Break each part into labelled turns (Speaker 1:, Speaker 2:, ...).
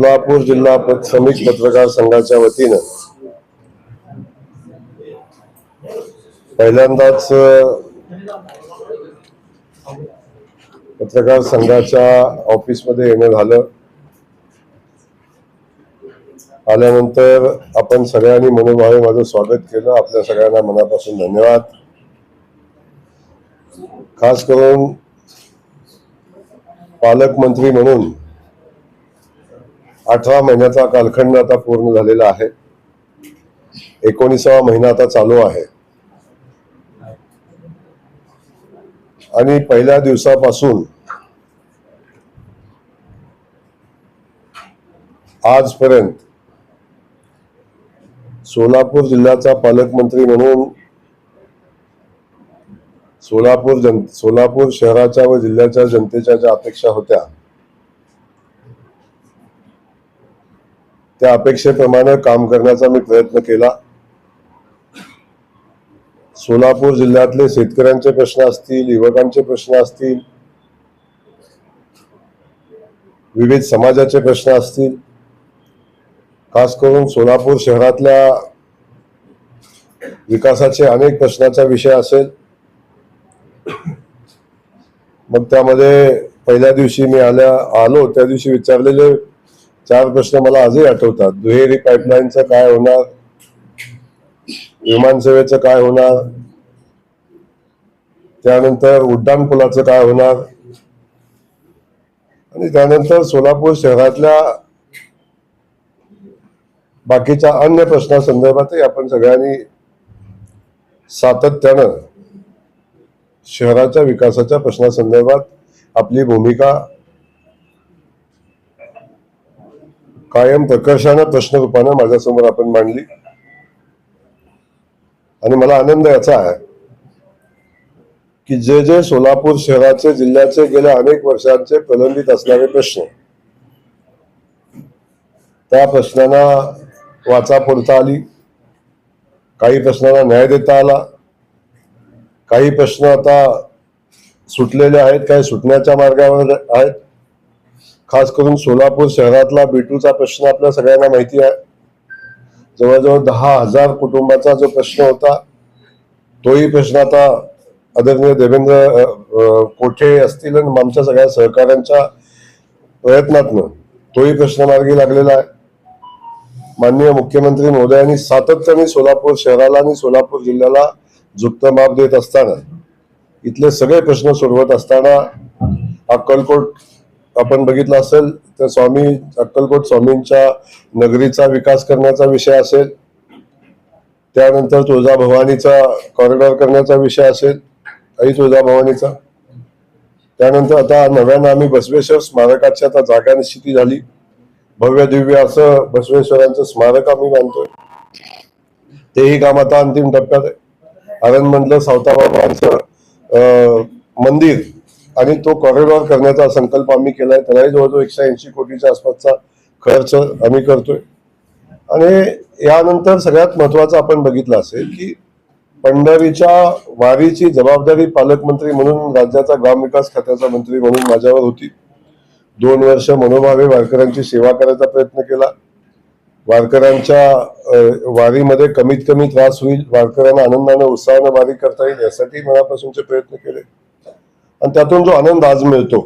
Speaker 1: सोलापूर जिल्हा श्रमिक पत्रकार संघाच्या वतीनं पहिल्यांदाच पत्रकार संघाच्या ऑफिसमध्ये येणं झालं। आल्यानंतर आपण सगळ्यांनी मनोभावे माझं स्वागत केलं। आपल्या सगळ्यांना मनापासून धन्यवाद। खास करून पालकमंत्री म्हणून 18 महिन्याचा कालखंड आता पूर्ण झालेला आहे। 19वा महिना आता चालू आहे आणि पहिल्या दिवसापासून आजपर्यंत सोलापूर जिल्ह्याचा पालकमंत्री म्हणून सोलापूर शहराच्या व जिल्ह्याच्या जनतेच्या ज्या अपेक्षा होत्या त्या अपेक्षेप्रमाणे काम करण्याचा मी प्रयत्न केला। सोलापूर जिल्ह्यातले शेतकऱ्यांचे प्रश्न असतील, युवकांचे प्रश्न असतील, विविध समाजाचे प्रश्न असतील, खास करून सोलापूर शहरातल्या विकासाचे अनेक प्रश्नाचा विषय असेल। मग त्यामध्ये पहिल्या दिवशी मी आलो त्या दिवशी विचारलेले 4 प्रश्न मला आजही आठवतात। दुहेरी पाईपलाईनचं काय होणार, विमानसेवेचं काय होणार, त्यानंतर उड्डाणपुलाचं काय होणार आणि त्यानंतर सोलापूर शहरातल्या बाकीच्या अन्य प्रश्नासंदर्भातही आपण सगळ्यांनी सातत्यानं शहराच्या विकासाच्या प्रश्नासंदर्भात आपली भूमिका कायम प्रकर्षानं प्रश्न रूपानं माझ्यासमोर आपण मांडली। आणि मला आनंद याचा आहे की जे सोलापूर शहराचे जिल्ह्याचे गेल्या अनेक वर्षांचे प्रलंबित असणारे प्रश्न, त्या प्रश्नांना वाचा फोडता आली, काही प्रश्नांना न्याय देता आला, काही प्रश्न आता सुटलेले आहेत, काही सुटण्याच्या मार्गावर आहेत। खास करून सोलापूर शहरातला B2चा प्रश्न आपल्या सगळ्यांना माहिती आहे। जवळजवळ 10,000 कुटुंबाचा जो प्रश्न होता तोही प्रश्न आता आदरणीय देवेंद्र कोठे असतील आणि आमच्या सगळ्या सहकाऱ्यांच्या प्रयत्नातनं तोही प्रश्न मार्गी लागलेला आहे। माननीय मुख्यमंत्री महोदयांनी सातत्याने सोलापूर शहराला आणि सोलापूर जिल्ह्याला झुकतं माप देत असताना, इथले सगळे प्रश्न सोडवत असताना, अक्कलकोट आपण बघितलं असेल तर अक्कलकोट स्वामींच्या नगरीचा विकास करण्याचा विषय असेल, त्यानंतर तुळजाभवानीचा कॉरिडॉर करण्याचा विषय असेल, आई तुळजाभवानीचा, त्यानंतर आता नव्यानं आम्ही बसवेश्वर स्मारकाची आता जागा निश्चिती झाली। भव्य दिव्य असं बसवेश्वरांचं स्मारक आम्ही बांधतोय, तेही काम आता अंतिम टप्प्यात आहे। आरणमधलं सावताबाबांचं मंदिर आणि तो कॉरिडॉर करण्याचा संकल्प आम्ही केलाय। त्यालाही जवळजवळ 180 कोटीच्या आसपासचा खर्च आम्ही करतोय। आणि यानंतर सगळ्यात महत्वाचं आपण बघितलं असेल की पंढरीच्या वारीची जबाबदारी पालकमंत्री म्हणून, राज्याचा ग्रामविकास खात्याचा मंत्री म्हणून माझ्यावर होती। 2 वर्ष मनोभावे वारकऱ्यांची सेवा करायचा प्रयत्न केला। वारकऱ्यांच्या वारीमध्ये कमीत कमी त्रास होईल, वारकऱ्यांना आनंदाने उत्साहाने वारी करता येईल यासाठी मनापासूनचे प्रयत्न केले। आणि त्यातून जो आनंद आज मिळतो,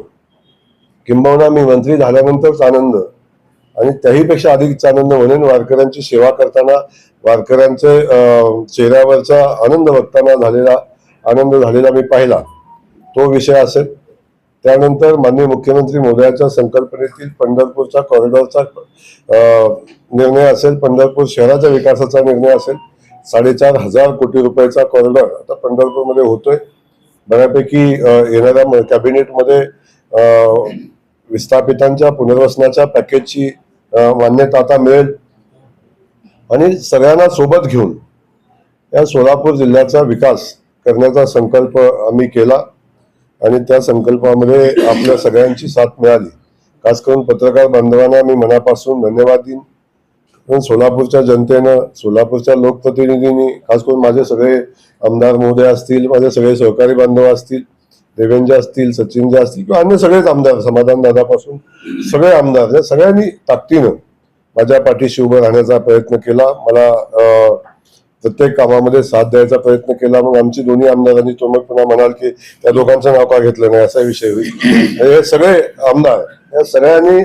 Speaker 1: किंबहुना मी मंत्री झाल्यानंतरच आनंद आणि त्याहीपेक्षा अधिकचा आनंद म्हणून वारकऱ्यांची सेवा करताना वारकऱ्यांचे चेहऱ्यावरचा आनंद बघताना आनंद झालेला मी पाहिला, तो विषय असेल। त्यानंतर माननीय मुख्यमंत्री महोदयाच्या संकल्पनेतील पंढरपूरच्या कॉरिडॉरचा निर्णय असेल, पंढरपूर शहराच्या विकासाचा निर्णय असेल। 4,500 कोटी रुपयाचा कॉरिडॉर आता पंढरपूरमध्ये होतोय। बऱ्यापैकी येणाऱ्या कॅबिनेटमध्ये विस्थापितांच्या पुनर्वसनाच्या पॅकेजची मान्यता आता मिळेल आणि सगळ्यांना सोबत घेऊन या सोलापूर जिल्ह्याचा विकास करण्याचा संकल्प आम्ही केला आणि त्या संकल्पामध्ये आपल्या सगळ्यांची साथ मिळाली। खास करून पत्रकार बांधवांना मी मनापासून धन्यवाद देईन। पण सोलापूरच्या जनतेनं, सोलापूरच्या लोकप्रतिनिधींनी, खास करून माझे सगळे आमदार महोदय असतील, माझे सगळे सहकारी बांधव असतील, देवेंद्र असतील, सचिन जे असतील किंवा अन्य सगळेच आमदार, समाधान दादापासून सगळे आमदार, या सगळ्यांनी ताकदीनं माझ्या पाठीशी उभं राहण्याचा प्रयत्न केला. मला प्रत्येक कामामध्ये साथ द्यायचा प्रयत्न केला. मग आमची दोन्ही आमदारांनी तुम्ही पुन्हा म्हणाल की त्या दोघांचं नाव का घेतलं नाही असा विषय होईल. हे सगळे आमदार या सगळ्यांनी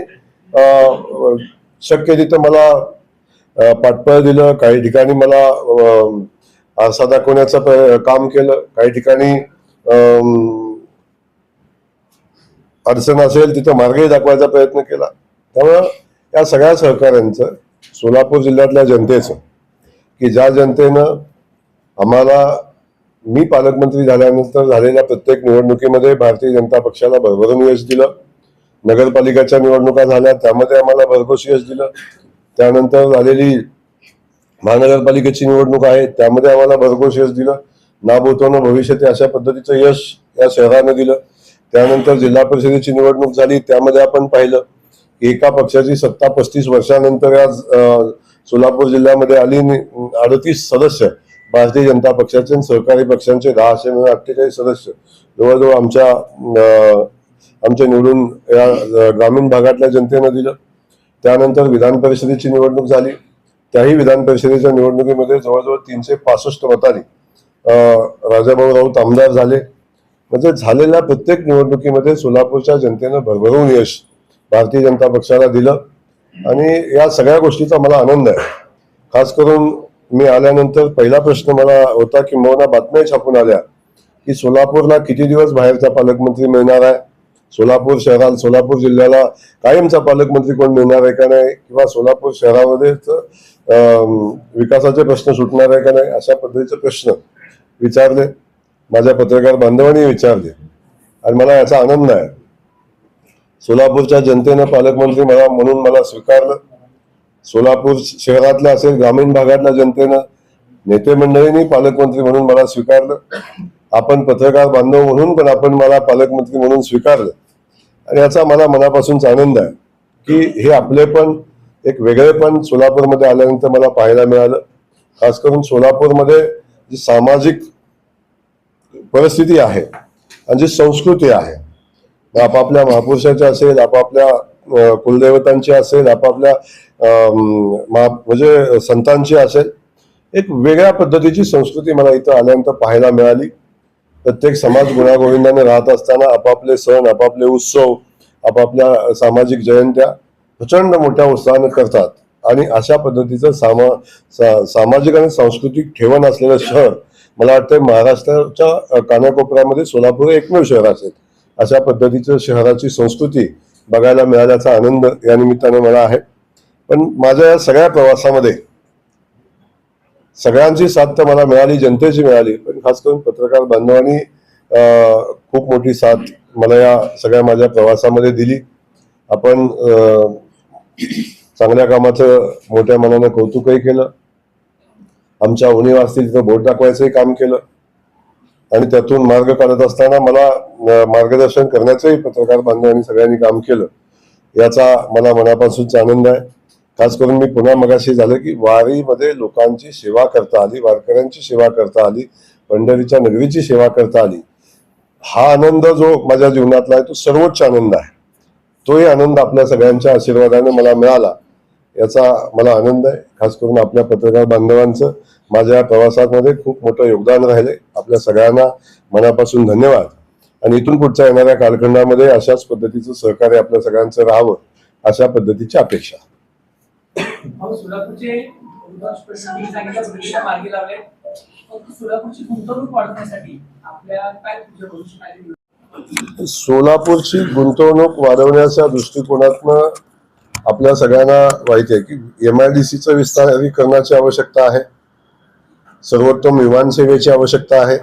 Speaker 1: शक्य तिथं मला पाठबळ दिलं. काही ठिकाणी मला आरसा दाखवण्याचं काम केलं. काही ठिकाणी अडचण असेल तिथं मार्गही दाखवायचा प्रयत्न केला. त्यामुळं या सगळ्या सहकाऱ्यांचं, सोलापूर जिल्ह्यातल्या जनतेचं, की ज्या जनतेनं आम्हाला, मी पालकमंत्री झाल्यानंतर झालेल्या प्रत्येक निवडणुकीमध्ये भारतीय जनता पक्षाला भरभरून यश दिलं. नगरपालिकेच्या निवडणुका झाल्या त्यामध्ये आम्हाला भरघोस यश दिलं. त्यानंतर झालेली महानगरपालिकेची निवडणूक आहे त्यामध्ये आम्हाला भरघोस यश दिलं. नाभूतोनं भविष्यात अशा पद्धतीचं यश या शहरानं दिलं. त्यानंतर जिल्हा परिषदेची निवडणूक झाली त्यामध्ये आपण पाहिलं की एका पक्षाची सत्ता 35 वर्षानंतर आज सोलापूर जिल्ह्यामध्ये आली. 38 सदस्य भारतीय जनता पक्षाचे, सहकारी पक्षांचे 10 असे मिळून 48 सदस्य जवळजवळ आमच्या निवडून या ग्रामीण भागातल्या जनतेनं दिलं. त्यानंतर विधान परिषदेची निवडणूक झाली. त्याही विधान परिषदेच्या निवडणुकीमध्ये जवळजवळ 365 मतांनी राजाभाऊ राऊत आमदार झाले. म्हणजे झालेल्या प्रत्येक निवडणुकीमध्ये सोलापूरच्या जनतेनं भरभरून यश भारतीय जनता पक्षाला दिलं आणि या सगळ्या गोष्टीचा मला आनंद आहे. खास करून मी आल्यानंतर पहिला प्रश्न मला होता की मोना बातम्या छापून आल्या की सोलापूरला किती दिवस बाहेरचा पालकमंत्री मिळणार आहे, सोलापूर शहराला, सोलापूर जिल्ह्याला कायमचा पालकमंत्री कोण मिळणार आहे का नाही, किंवा सोलापूर शहरामध्ये विकासाचे प्रश्न सुटणार आहे का नाही, अशा पद्धतीचे प्रश्न विचारले. माझ्या पत्रकार बांधवांनी विचारले आणि मला याचा आनंद आहे. सोलापूरच्या जनतेनं पालकमंत्री म्हणून मला स्वीकारलं. सोलापूर शहरातल्या असेल ग्रामीण भागातल्या जनतेनं, नेते मंडळींनी पालकमंत्री म्हणून मला स्वीकारलं. आपण पत्रकार बांधव म्हणून पण आपण मला पालकमंत्री म्हणून स्वीकारलं आणि याचा मला मनापासूनच आनंद आहे की हे आपले पण एक वेगळेपण सोलापूरमध्ये आल्यानंतर मला पाहायला मिळालं. खास करून सोलापूरमध्ये जी सामाजिक परिस्थिती आहे आणि जी संस्कृती आहे, आपापल्या महापुरुषाची असेल, आपापल्या कुलदेवतांची असेल, आपापल्या म्हणजे संतांची असेल, एक वेगळ्या पद्धतीची संस्कृती मला इथं आल्यानंतर पाहायला मिळाली. प्रत्येक समाज गुण्यागोविंदाने राहत असताना आपापले सण, आपापले उत्सव, आपापल्या सामाजिक जयंत्या प्रचंड मोठ्या उत्साहाने करतात आणि अशा पद्धतीचं सामाजिक आणि सांस्कृतिक ठेवण असलेलं शहर मला वाटतं महाराष्ट्राच्या कानाकोपऱ्यामध्ये सोलापूर एकमेव शहर असेल. अशा पद्धतीचं शहराची संस्कृती बघायला मिळाल्याचा आनंद या निमित्ताने मला आहे. पण माझ्या या सगळ्या प्रवासामध्ये सगळ्यांची साथ तर मला मिळाली, जनतेची मिळाली, पण खास करून पत्रकार बांधवांनी खूप मोठी साथ मला या सगळ्या माझ्या प्रवासामध्ये दिली. आपण चांगल्या कामाचं मोठ्या मनानं कौतुकही केलं. आमच्या उणीव असतील तिथं बोट दाखवायचंही काम केलं आणि त्यातून मार्ग काढत असताना मला मार्गदर्शन करण्याचंही पत्रकार बांधवांनी सगळ्यांनी काम केलं. याचा मला मनापासूनच आनंद आहे. खास करून मी पुन्हा मगाशी झालं की वारीमध्ये लोकांची सेवा करता आली, वारकऱ्यांची सेवा करता आली, पंढरीच्या नगरीची सेवा करता आली. हा आनंद जो माझ्या जीवनातला आहे तो सर्वोच्च आनंद आहे. तोही आनंद आपल्या सगळ्यांच्या आशीर्वादाने मला मिळाला, याचा मला आनंद आहे. खास करून आपल्या पत्रकार बांधवांचं माझ्या प्रवासामध्ये खूप मोठं योगदान राहिले. आपल्या सगळ्यांना मनापासून धन्यवाद आणि इथून पुढच्या येणाऱ्या कालखंडामध्ये अशाच पद्धतीचं सहकार्य आपल्या सगळ्यांचं राहावं अशा पद्धतीची अपेक्षा.
Speaker 2: सोलापूरचे मार्गी लावले, सोलापूरची गुंतवणूक वाढवण्यासाठी आपल्या काय भविष्य?
Speaker 1: सोलापूरची गुंतवणूक वाढवण्याच्या दृष्टिकोनातनं आपल्या सगळ्यांना माहिती आहे की MIDCचं विस्तारीकरणाची आवश्यकता आहे, सर्वोत्तम विमान सेवेची आवश्यकता आहे.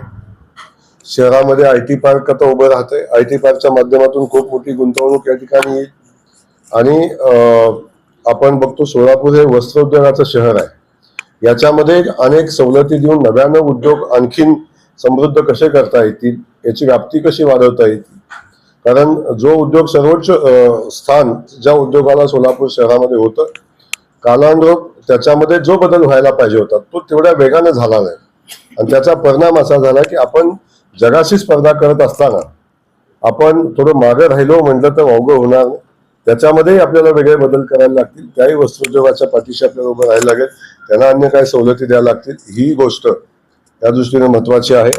Speaker 1: शहरामध्ये IT पार्क आता उभं राहतंय. IT पार्कच्या माध्यमातून खूप मोठी गुंतवणूक या ठिकाणी येईल आणि आपण बघतो सोलापूर हे वस्त्रोद्योगाचं शहर आहे. याच्यामध्ये अनेक सवलती देऊन नव्यानं उद्योग आणखीन समृद्ध कसे करता येतील, याची व्याप्ती कशी वाढवता येतील. कारण जो उद्योग सर्वोच्च स्थान ज्या उद्योगाला सोलापूर शहरामध्ये होतं, कालानुरूप त्याच्यामध्ये जो बदल व्हायला पाहिजे होता तो तेवढ्या वेगाने झाला नाही आणि त्याचा परिणाम असा झाला की आपण जगाशी स्पर्धा करत असताना आपण थोडं मागे राहिलो म्हटलं तर अवघड होणार नाही. त्याच्यामध्येही आपल्याला वेगळे बदल करायला लागतील. त्याही वस्त्रोद्योगाच्या पाठीशी आपल्याला उभं राहायला लागेल. त्यांना अन्य काही सवलती द्यायला लागतील. ही गोष्ट त्या दृष्टीने महत्वाची आहे.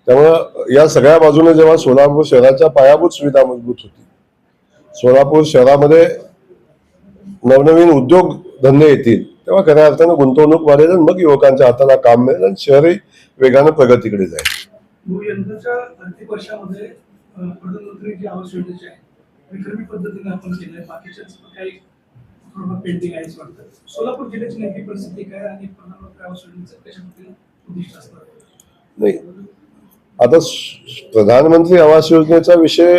Speaker 1: त्यामुळं या सगळ्या बाजूने जेव्हा सोलापूर शहराच्या पायाभूत सुविधा मजबूत होती, सोलापूर शहरामध्ये नवनवीन उद्योग धंदे येतील, तेव्हा खऱ्या अर्थानं गुंतवणूक वाढेल आणि मग युवकांच्या हाताला काम मिळेल आणि शहरही वेगानं प्रगतीकडे जाईल.
Speaker 2: यंदाच्या आर्थिक वर्षामध्ये प्रधानमंत्री जी आवास योजनेची आहे विक्रमी पद्धतीने आपण केलंय. बाकीच्याच काही थोडंफार पेंडिंग आहे असं वाटतं. सोलापूर जिल्ह्याची नेमकी परिस्थिती काय आणि प्रधानमंत्री आवास योजनेचं कशा पद्धतीने उद्दिष्ट असणार?
Speaker 1: नाही, आता प्रधानमंत्री आवास योजनेचा विषय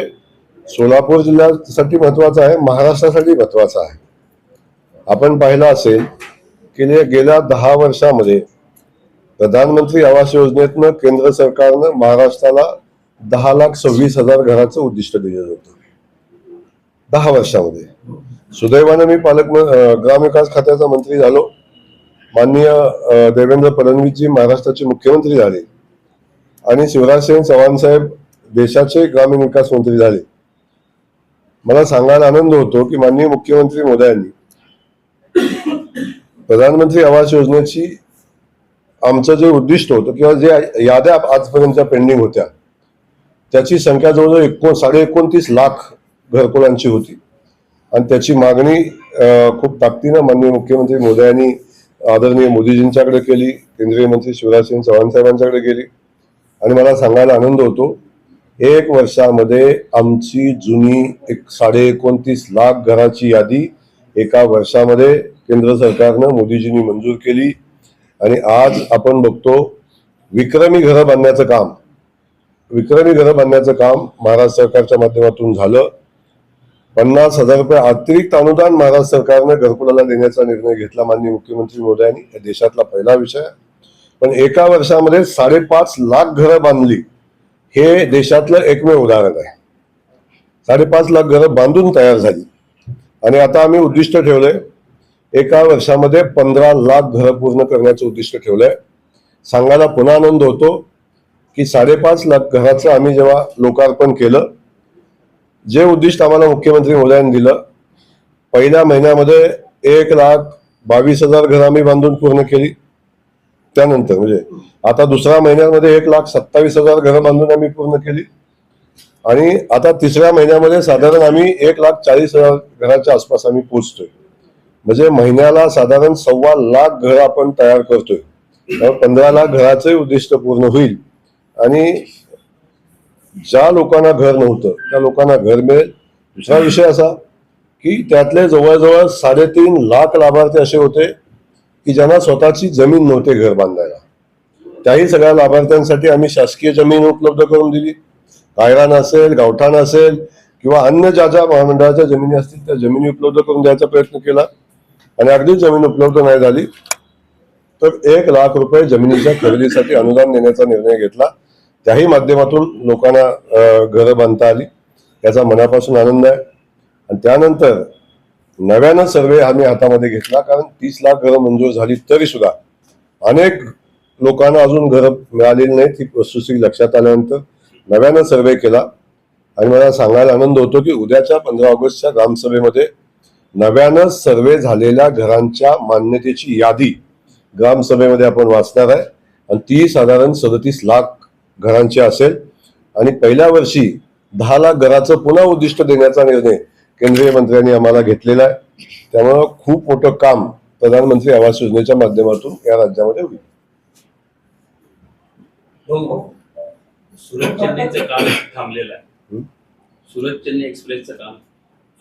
Speaker 1: सोलापूर जिल्ह्यासाठी महत्वाचा आहे, महाराष्ट्रासाठी महत्वाचा आहे. आपण पाहिलं असेल की गेल्या 10 वर्षामध्ये प्रधानमंत्री आवास योजनेतनं केंद्र सरकारनं महाराष्ट्राला 10,26,000 घराचं उद्दिष्ट दिलं होतं 10 वर्षामध्ये. सुदैवानं मी ग्रामविकास खात्याचा मंत्री झालो. माननीय देवेंद्र फडणवीसजी महाराष्ट्राचे मुख्यमंत्री झाले आणि शिवराजसिंग चव्हाण साहेब देशाचे ग्रामीण विकास मंत्री झाले. मला सांगायला आनंद होतो की माननीय मुख्यमंत्री मोदयांनी प्रधानमंत्री आवास योजनेची आमचं जे उद्दिष्ट होतं किंवा जे याद्या आजपर्यंतच्या पेंडिंग होत्या त्याची संख्या जवळजवळ 29.5 लाख घरकुलांची होती आणि त्याची मागणी खूप ताकदीनं माननीय मुख्यमंत्री मोदयांनी आदरणीय मोदीजींच्याकडे केली, केंद्रीय मंत्री शिवराजसिंग चव्हाण साहेबांच्याकडे गेली आणि मला सांगायला आनंद होतो 1 वर्षामध्ये आमची जुनी 29.5 लाख घराची यादी एका वर्षामध्ये केंद्र सरकारनं मोदीजींनी मंजूर केली आणि आज आपण बघतो विक्रमी घरं बांधण्याचं काम महाराष्ट्र सरकारच्या माध्यमातून झालं. 50,000 रुपये अतिरिक्त अनुदान महाराष्ट्र सरकारनं घरकुलाला देण्याचा निर्णय घेतला माननीय मुख्यमंत्री मोदयांनी. या देशातला पहिला विषय. पण एका वर्षामध्ये 5.5 लाख घरं बांधली हे देशातलं एकमेव उदाहरण आहे. 5.5 लाख घरं बांधून तयार झाली आणि आता आम्ही उद्दिष्ट ठेवलंय एका वर्षामध्ये 15 लाख घरं पूर्ण करण्याचं उद्दिष्ट ठेवलंय. सांगायला पुन्हा आनंद होतो की 5.5 लाख घराचं आम्ही जेव्हा लोकार्पण केलं, जे उद्दिष्ट आम्हाला मुख्यमंत्री मोदयांनी दिलं, पहिल्या महिन्यामध्ये 1,22,000 घरं आम्ही बांधून पूर्ण केली. त्यानंतर म्हणजे आता दुसऱ्या महिन्यामध्ये 1,27,000 घरं बांधून आम्ही पूर्ण केली आणि आता तिसऱ्या महिन्यामध्ये साधारण आम्ही 1,40,000 घराच्या आसपास आम्ही पोहोचतोय. म्हणजे महिन्याला साधारण 1.25 लाख घरं आपण तयार करतोय. 15 लाख घराचंही उद्दिष्ट पूर्ण होईल आणि ज्या लोकांना घर नव्हतं त्या लोकांना घर मिळेल. दुसरा विषय असा की त्यातले जवळजवळ 3.5 लाख लाभार्थी असे होते की ज्यांना स्वतःची जमीन नव्हते घर बांधायला. त्याही सगळ्या लाभार्थ्यांसाठी आम्ही शासकीय जमीन उपलब्ध करून दिली. गायरान असेल, गावठाण असेल किंवा अन्य ज्या ज्या महामंडळाच्या जमिनी असतील त्या जमिनी उपलब्ध करून द्यायचा प्रयत्न केला आणि अगदी जमीन उपलब्ध नाही झाली तर 1 लाख रुपये जमिनीच्या खरेदीसाठी अनुदान देण्याचा निर्णय घेतला. त्याही माध्यमातून लोकांना घरं बांधता आली. याचा मनापासून आनंद आहे. आणि त्यानंतर नव्यानं सर्वे आम्ही हातामध्ये घेतला, कारण 30 लाख घरं मंजूर झाली तरी सुद्धा अनेक लोकांना अजून घरं मिळालेली नाहीत. ही वस्तुस्थिती लक्षात आल्यानंतर नव्यानं सर्वे केला आणि मला सांगायला आनंद होतो की उद्याच्या 15 ऑगस्टच्या ग्रामसभेमध्ये नव्यानं सर्वे झालेल्या घरांच्या मान्यतेची यादी ग्रामसभेमध्ये आपण वाचणार आहे आणि ती साधारण 37 लाख घरांची असेल आणि पहिल्या वर्षी 10 लाख घराचं पुन्हा उद्दिष्ट देण्याचा निर्णय केंद्रीय मंत्र्यांनी आम्हाला घेतलेला आहे. त्यामुळं खूप मोठं काम प्रधानमंत्री आवास योजनेच्या माध्यमातून या राज्यामध्ये होईल.
Speaker 3: सुरत चेन्नईचं काम थांबलेलं आहे. सुरत चेन्नई एक्सप्रेसचं काम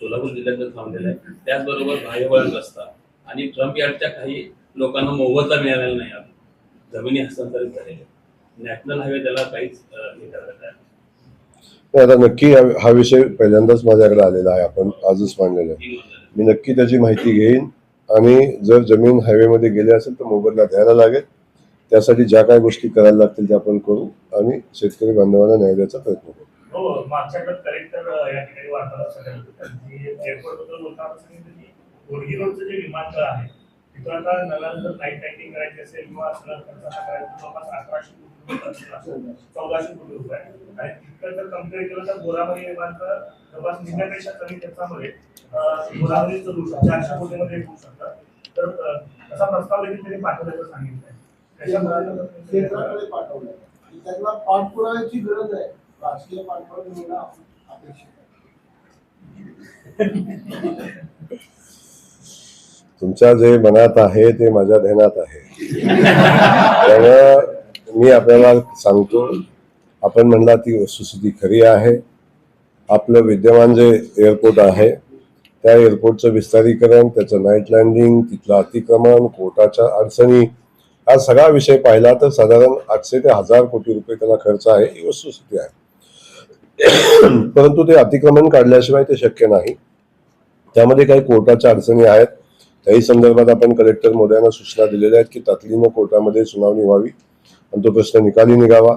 Speaker 3: सोलापूर जिल्ह्यात थांबलेलं आहे. त्याचबरोबर बाह्यवळण रस्ता आणि ट्रम्प यार्डच्या काही लोकांना मोबदला मिळालेला नाही. जमिनी हस्तांतरित झालेल्या. नॅशनल हायवे त्याला काहीच हे करत आहे.
Speaker 1: आता नक्की हा विषय पहिल्यांदाच माझ्याकडे आलेला आहे, आपण आजच मांडलेला आहे. मी नक्की त्याची माहिती घेईन आणि जर जमीन हायवेमध्ये गेले असेल तर मोबदला द्यायला लागेल. त्यासाठी ज्या काही गोष्टी करायला लागतील त्या आपण करू आणि शेतकरी बांधवांना न्याय द्यायचा प्रयत्न करू.
Speaker 4: मागच्याकडे कलेक्टर या ठिकाणी वार्ताहर एअरपोर्ट बद्दल बोलताना सांगितलं की गोडगी रोडचं जे विमानतळ आहे तिथून आता नव्यानं जर नाईट लाईटिंग करायची असेल किंवा सगळं खर्च असा करायचा तर जवळपास 1100 कोटी रुपये 1400 कोटी रुपये आणि तिथं जर कम्पेअर केलं तर गोदावरी निर्माणचं जवळपास निम्म्यापेक्षा कमी खर्चामध्ये गोदावरीचं 400 कोटीमध्ये होऊ शकतं. तर असा प्रस्ताव देखील त्यांनी पाठवल्याचं सांगितलंय.
Speaker 5: केंद्राकडे पाठवलंय. त्यांना पाठपुराव्याची गरज आहे. राजकीय पाठपुरावा मिळणं अपेक्षित आहे.
Speaker 1: तुमच्या जे मनात आहे ते माझ्या ध्यानात आहे. त्यामुळं मी आपल्याला सांगतो, आपण म्हणला ती वस्तुस्थिती खरी आहे. आपलं विद्यमान जे एअरपोर्ट आहे त्या एअरपोर्टचं विस्तारीकरण, त्याचं नाईट लँडिंग, तिथलं अतिक्रमण, कोर्टाच्या अडचणी, हा सगळा विषय पाहिला तर साधारण 800 ते 1000 कोटी रुपये त्याला खर्च आहे, ही वस्तुस्थिती आहे. परंतु ते अतिक्रमण काढल्याशिवाय ते शक्य नाही. त्यामध्ये काही कोर्टाच्या अडचणी आहेत. त्याही संदर्भात आपण कलेक्टर महोदयांना सूचना दिलेल्या आहेत की तातडीनं कोर्टामध्ये सुनावणी व्हावी आणि तो प्रश्न निकाली निघावा.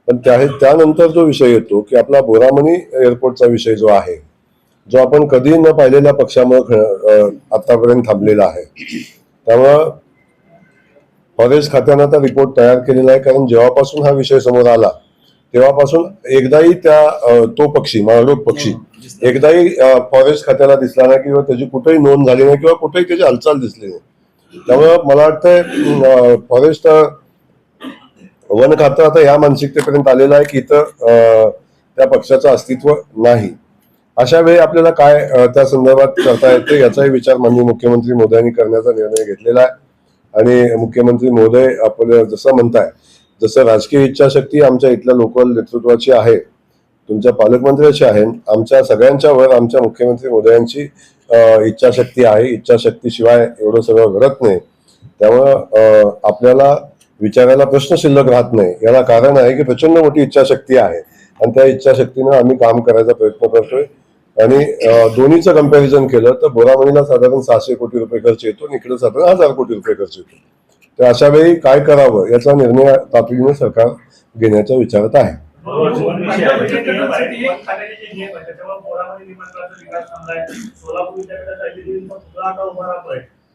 Speaker 1: पण त्यानंतर जो विषय येतो की आपला बोरामणी एअरपोर्टचा विषय जो आहे, जो आपण कधी न पाहिलेल्या पक्षामुळे आतापर्यंत थांबलेला आहे. त्यामुळं फॉरेस्ट खात्यानं आता रिपोर्ट तयार केलेला आहे. कारण जेव्हापासून हा विषय समोर आला तेव्हापासून एकदाही तो पक्षी, माळढोक पक्षी एकदाही फॉरेस्ट खात्याला दिसला नाही किंवा त्याची कुठेही नोंद झाली नाही किंवा कुठेही त्याची हालचाल दिसली नाही. त्यामुळं मला वाटतंय फॉरेस्ट वन खातं आता या मानसिकतेपर्यंत आलेलं आहे की इथं त्या पक्षाचं अस्तित्व नाही. अशा वेळी आपल्याला काय त्या संदर्भात करता येते याचाही विचार माननीय मुख्यमंत्री महोदयांनी करण्याचा निर्णय घेतलेला आहे. आणि मुख्यमंत्री महोदय आपलं जसं म्हणताय, जसं राजकीय इच्छाशक्ती आमच्या इथल्या लोकल नेतृत्वाची आहे, तुमच्या पालकमंत्र्याची आहे, आमच्या सगळ्यांच्या वर आमच्या मुख्यमंत्री महोदयांची इच्छाशक्ती आहे. इच्छाशक्तीशिवाय एवढं सगळं घडत नाही. त्यामुळं आपल्याला विचारायला प्रश्न शिल्लक राहत नाही. याला कारण आहे की प्रचंड मोठी इच्छाशक्ती आहे आणि त्या इच्छाशक्तीनं आम्ही काम करायचा प्रयत्न करतोय. आणि दोन्हीचं कंपॅरिझन केलं तर बोरामणीला साधारण 600 कोटी रुपये खर्च येतो आणि इकडे साधारण 1000 कोटी रुपये खर्च येतो. तर अशा वेळी काय करावं याचा निर्णय तातडीने सरकार घेण्याच्या विचारात आहे.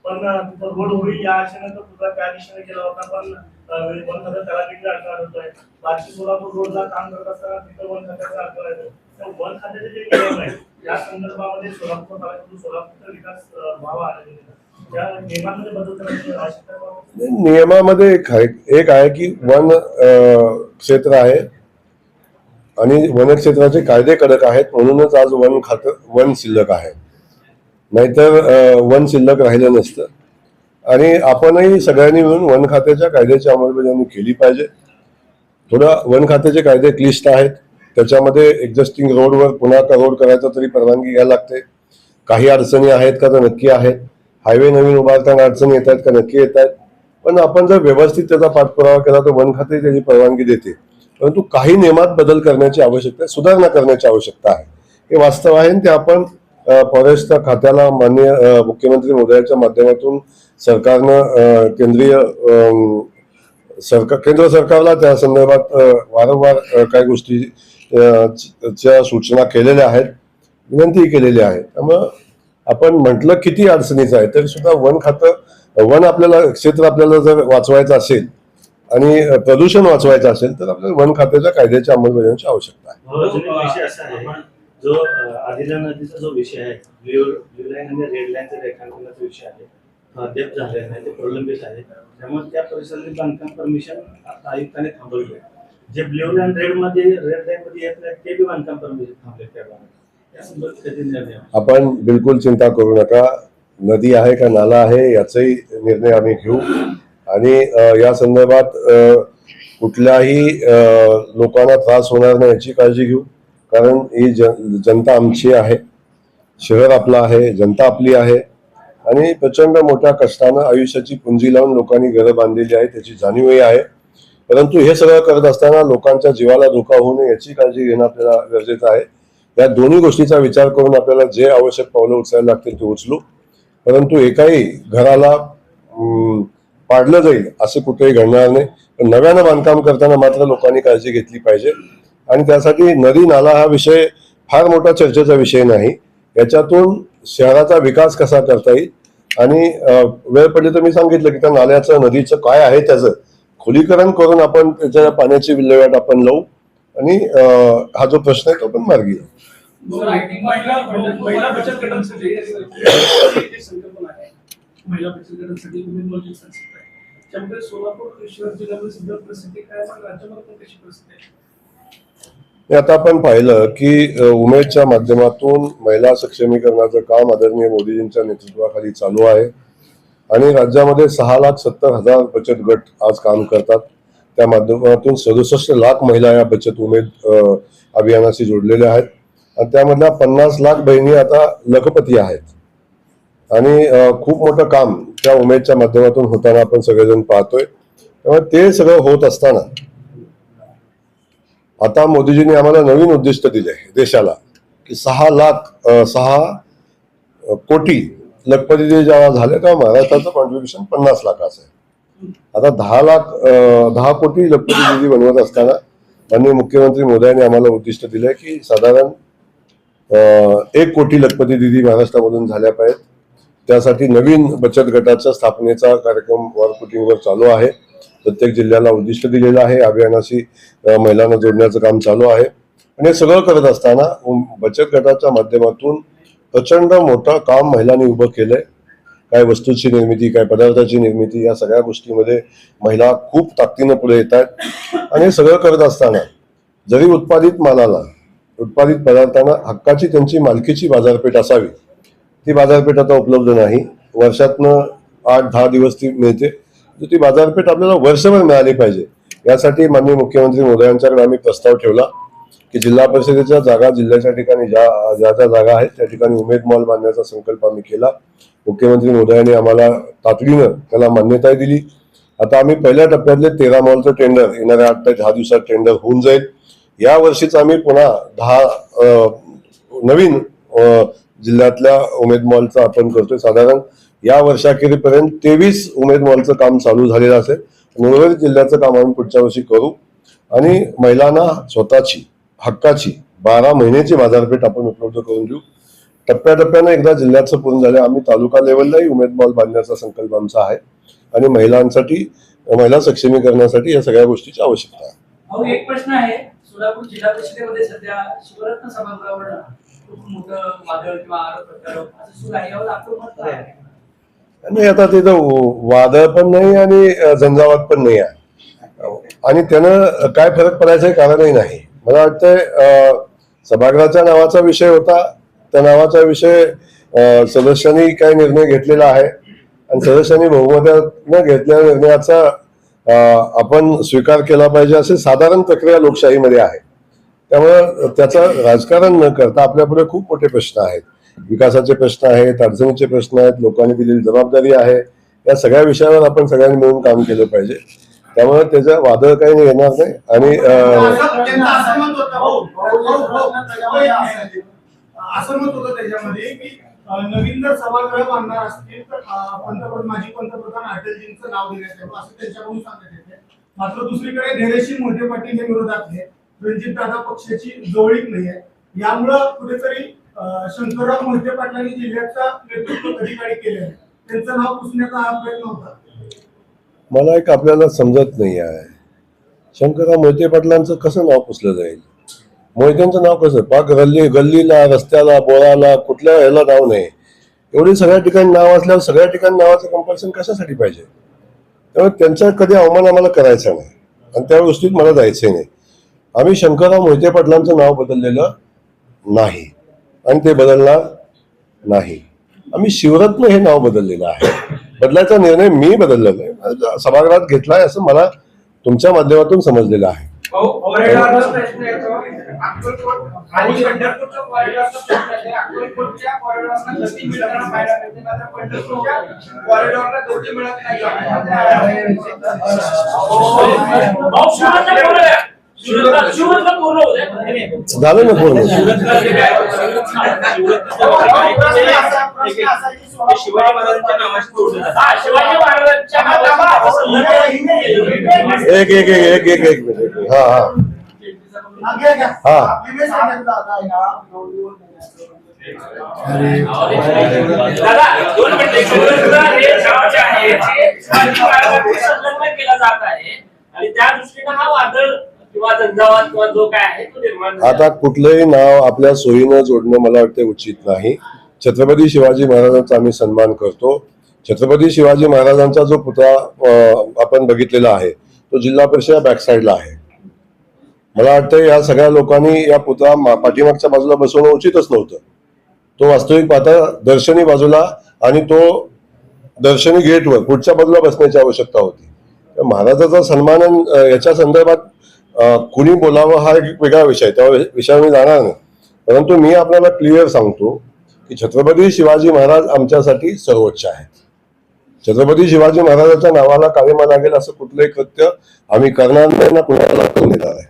Speaker 4: पण रोड होईल या आशेनं तो पुरा त्या दिशेने गेला होता. पण वन खात्यात त्याला देखील अडथळा होतोय. बाकी सोलापूर रोडला काम करत असताना तिथं वन खात्याचा अडथळा येतो. तर वन खात्याचे जे नियम आहेत या संदर्भामध्ये सोलापूर तालुक्यातून सोलापूरचा विकास व्हावा त्या नियमांमध्ये बदल करायची आवश्यकता.
Speaker 1: नियमामध्ये एक आहे की वन क्षेत्र आहे आणि वन क्षेत्राचे कायदे कडक आहेत, म्हणूनच आज वन खातं वन शिल्लक आहे. नाहीतर वन शिल्लक राहिलं नसतं. आणि आपणही सगळ्यांनी मिळून वन खात्याच्या कायद्याची अंमलबजावणी केली पाहिजे. थोडं वन खात्याचे कायदे क्लिष्ट आहेत. त्याच्यामध्ये एक्झिस्टिंग रोडवर पुन्हा रोड करायचा तरी परवानगी घ्यायला लागते. काही अडचणी आहेत का तर नक्की आहेत. हायवे नवीन उभारताना अडचणी येत आहेत का नक्की येत आहेत. पण आपण जर व्यवस्थित त्याचा पाठपुरावा केला तर वन खाते त्याची परवानगी देते. परंतु काही नियमात बदल करण्याची आवश्यकता आहे, सुधारणा करण्याची आवश्यकता आहे. हे वास्तव आहे आणि ते आपण फॉरेस्ट खात्याला माननीय मुख्यमंत्री महोदयाच्या माध्यमातून सरकारनं केंद्र सरकारला त्या संदर्भात वारंवार काही गोष्टी च्या सूचना केलेल्या आहेत, विनंती केलेली आहे. त्यामुळं आपण म्हटलं किती अडचणीचं आहे तरी सुद्धा वन खातं वन आपल्याला क्षेत्र आपल्याला जर वाचवायचं असेल आणि प्रदूषण वाचवायचं असेल तर आपल्याला वन खात्याच्या कायद्याची अंमलबजावणीची आवश्यकता आहे.
Speaker 6: विषय असा आहे जो आदिला नदीचा जो विषय आहे, ब्ल्यू लाईन आणि रेड लाईनचा रेखांकनाचा विषय आहे, अद्याप झालेला नाही, ते प्रलंबित आहे. त्यामुळे त्या परिसरातील बांधकाम परमिशन आता आयुक्ताने थांबवले. जे ब्ल्यू लाईन रेड लाईन मध्ये येत नाही ते बी बांधकाम परमिशन थांबले. त्या संदर्भात कधी निर्णय
Speaker 1: आपण बिलकुल चिंता करू नका. नदी आहे का नाला आहे याचाही निर्णय आम्ही घेऊ आणि या संदर्भात कुठल्याही लोकांना त्रास होणार नाही याची काळजी घेऊ. कारण ही जनता आमची आहे, शहर आपलं आहे, जनता आपली आहे आणि प्रचंड मोठ्या कष्टानं आयुष्याची पुंजी लावून लोकांनी घरं बांधलेली आहे, त्याची जाणीवही आहे. परंतु हे सगळं करत असताना लोकांच्या जीवाला धोका होऊ नये याची काळजी घेणं आपल्याला गरजेचं आहे. या दोन्ही गोष्टीचा विचार करून आपल्याला जे आवश्यक पावलं उचलायला लागतील ते उचलू. परंतु एकाही घराला पाडलं जाईल असं कुठेही घडणार नाही. पण नव्यानं बांधकाम करताना मात्र लोकांनी काळजी घेतली पाहिजे आणि त्यासाठी नदी नाला हा विषय फार मोठा चर्चेचा विषय नाही. याच्यातून शहराचा विकास कसा करता येईल आणि वेळ पडली तर मी सांगितलं की त्या नाल्याचं नदीचं काय आहे त्याचं खोलीकरण करून आपण त्याच्या पाण्याची विल्हेवाट आपण लावू आणि हा जो प्रश्न आहे तो पण मार्गी लावू.
Speaker 2: महिला बचत गटांसाठी एक संकल्पना आहे. महिला बचत गटांसाठी उमेदवाराची संस्था आहे. त्यामुळे सोलापूर शहर जिल्ह्यामध्ये सध्या परिस्थिती काय आहे, राज्यामध्ये पण कशी परिस्थिती आहे?
Speaker 1: आता आपण पाहिलं की उमेदच्या माध्यमातून महिला सक्षमीकरणाचं काम आदरणीय मोदीजींच्या नेतृत्वाखाली चालू आहे आणि राज्यामध्ये 6,70,000 बचत गट आज काम करतात. त्या माध्यमातून 67 लाख महिला या बचत उमेद अभियानाशी जोडलेल्या आहेत आणि त्यामधल्या 50 लाख बहिणी आता लखपती आहेत आणि खूप मोठं काम त्या उमेदच्या माध्यमातून होताना आपण सगळेजण पाहतोय. त्यामुळे ते सगळं होत असताना आता मोदीजींनी आम्हाला नवीन उद्दिष्ट दिले देशाला की 6 कोटी लखपती जेव्हा झाले तेव्हा महाराष्ट्राचं कॉन्ट्रीब्युशन 50 लाखाचं आहे. आता 10 कोटी लखपती दिदी बनवत असताना माननीय मुख्यमंत्री मोदयांनी आम्हाला उद्दिष्ट दिलंय की साधारण 1 कोटी लखपती दिदी महाराष्ट्रामधून झाल्या पाहिजेत. त्यासाठी नवीन बचत गटाच्या स्थापनेचा कार्यक्रम वरपुटिंगवर चालू आहे. प्रत्येक जिल्ह्याला उद्दिष्ट दिलेलं आहे. अभियानाशी महिलांना जोडण्याचं काम चालू आहे आणि हे सगळं करत असताना बचत गटाच्या माध्यमातून प्रचंड मोठं काम महिलांनी उभं केलंय. काय वस्तूची निर्मिती, काय पदार्थाची निर्मिती, या सगळ्या गोष्टीमध्ये महिला खूप ताकदीनं पुढे येत आहेत आणि हे सगळं करत असताना जरी उत्पादित मालाला, उत्पादित पदार्थांना हक्काची त्यांची मालकीची बाजारपेठ असावी, ती बाजारपेठ आता उपलब्ध नाही. वर्षातनं 8-10 दिवस ती मिळते. ती बाजारपेठ आपल्याला वर्षभर मिळाली पाहिजे. यासाठी माननीय मुख्यमंत्री मोदयांच्याकडे आम्ही प्रस्ताव ठेवला की जिल्हा परिषदेच्या जागा, जिल्ह्याच्या ठिकाणी ज्या जागा आहेत त्या ठिकाणी उमेद मॉल बांधण्याचा संकल्प आम्ही केला. मुख्यमंत्री मोदयांनी आम्हाला तातडीनं त्याला मान्यता दिली. आता आम्ही पहिल्या टप्प्यातले 13 मॉलचं टेंडर येणाऱ्या 8 ते 10 दिवसात टेंडर होऊन जाईल. या वर्षीच आम्ही पुन्हा 10 नवीन जिल्ह्यातल्या उमेद मॉलचं आपण करतोय. साधारण या वर्षाखेरीपर्यंत 23 उमेद मॉलचं काम चालू झालेलं असेल. उर्वरित जिल्ह्याचं काम आम्ही पुढच्या वर्षी करू आणि महिलांना स्वतःची हक्काची 12 महिन्याची बाजारपेठ आपण उपलब्ध करून देऊ. टप्प्याटप्प्यानं एकदा जिल्ह्याचं पूर्ण झालं आम्ही तालुका लेवललाही उमेद मॉल बांधण्याचा संकल्प आमचा आहे आणि महिलांसाठी, महिला सक्षमीकरणासाठी या सगळ्या गोष्टीची आवश्यकता आहे.
Speaker 7: अहो, एक प्रश्न आहे. सोलापूर जिल्हा परिषदेमध्ये सध्या शिवरत्न सभागृहावर खूप मोठं वादळ किंवा आरोप प्रत्यारोप असं सुरू आहे. यावर आपलं मत काय आहे?
Speaker 1: नाही, आता तिथं वादळ पण नाही आणि झंझावात पण नाही आहे आणि त्यानं काय फरक पडायचं कारणही नाही. मला वाटतंय सभागृहाच्या नावाचा विषय होता. त्या नावाचा विषय सदस्यांनी काय निर्णय घेतलेला आहे आणि सदस्यांनी बहुमतानं घेतलेल्या निर्णयाचा आपण स्वीकार केला पाहिजे असे साधारण प्रक्रिया लोकशाहीमध्ये आहे. त्यामुळं त्याचं राजकारण न करता आपल्यापुढे खूप मोठे प्रश्न आहेत. विकासाचे प्रश्न आहेत, अडचणीचे प्रश्न आहेत, लोकांनी दिलेली जबाबदारी आहे. या सगळ्या विषयावर आपण सगळ्यांनी मिळून काम केलं पाहिजे. त्यामुळे त्याचं वादळ काही येणार नाही आणि
Speaker 5: असं मत होतं त्याच्यामध्ये की नवीन जर सभागृह बांधणार असतील तर माजी पंतप्रधान अटलजींचं नाव देण्यात यावं असं त्यांच्याकडून सांगण्यात येते. मात्र दुसरीकडे धैर्यशील मोहिते पाटील हे विरोधात आहे. रणजित दादा पक्षाची जवळीक नाही आहे. यामुळं कुठेतरी शंकरराव मोहिते पाटलांनी जिल्ह्याचं नेतृत्व कधी काही केले आहे, त्यांचं नाव पुसण्याचा हा प्रयत्न होता.
Speaker 1: मला एक आपल्याला समजत नाही आहे, शंकरराव मोहिते पाटलांचं कसं नाव पुसलं जाईल? मोहित्यांचं नाव कसं? पाक गल्लीला, रस्त्याला, बोळाला, कुठल्या ह्याला नाव नाही. एवढी सगळ्या ठिकाणी नाव असल्यावर सगळ्या ठिकाणी नावाचं कंपल्सन कशासाठी पाहिजे? त्यामुळे त्यांचा कधी अवमान आम्हाला करायचा नाही आणि त्या गोष्टीत मला जायचंही नाही. आम्ही शंकरराव मोहिते पाटलांचं नाव बदललेलं नाही आणि ते बदलणार नाही. आम्ही शिवरत्न हे नाव बदललेलं आहे. बदलायचा निर्णय मी बदललेला आहे, सभागृहात घेतलाय असं मला तुमच्या माध्यमातून समजलेलं आहे. झालं ना पूर्ण? एक मिनिट. हा.
Speaker 5: घ्या, घ्या.
Speaker 1: हा.
Speaker 5: विवेक साहेबांचा आता आहे ना, विरोधीवर नेण्याचं
Speaker 7: दादा 2 मिनिटे हे शाळा जे आहे ते संलग्न केला जात आहे आणि त्या दृष्टीने हा वादळ किंवा झंझावात किंवा जो काय आहे तो निर्माण झाला.
Speaker 1: आता कुठलंही नाव आपल्या सोयीनं जोडणं मला वाटतं उचित नाही. छत्रपती शिवाजी महाराजांचा आम्ही सन्मान करतो. छत्रपती शिवाजी महाराजांचा जो पुतळा आपण बघितलेला आहे तो जिल्हा परिषद बॅक साईडला आहे. मला वाटतं या सगळ्या लोकांनी या पुतळा पाठीमागच्या बाजूला बसवणं उचितच नव्हतं. तो वास्तविक पाहता दर्शनी बाजूला आणि तो दर्शनी गेटवर पुढच्या बाजूला बसण्याची आवश्यकता होती. तर महाराजाचा सन्मान याच्या संदर्भात कुणी बोलावं हा एक वेगळा विषय, त्या विषयावर मी जाणार नाही. परंतु मी आपल्याला क्लिअर सांगतो की छत्रपती शिवाजी महाराज आमच्यासाठी सर्वोच्च आहेत. छत्रपती शिवाजी महाराजांच्या नावाला काळिमा लागेल असं कुठलंही कृत्य आम्ही करणार नाही ना कुणाला करून देणार आहे.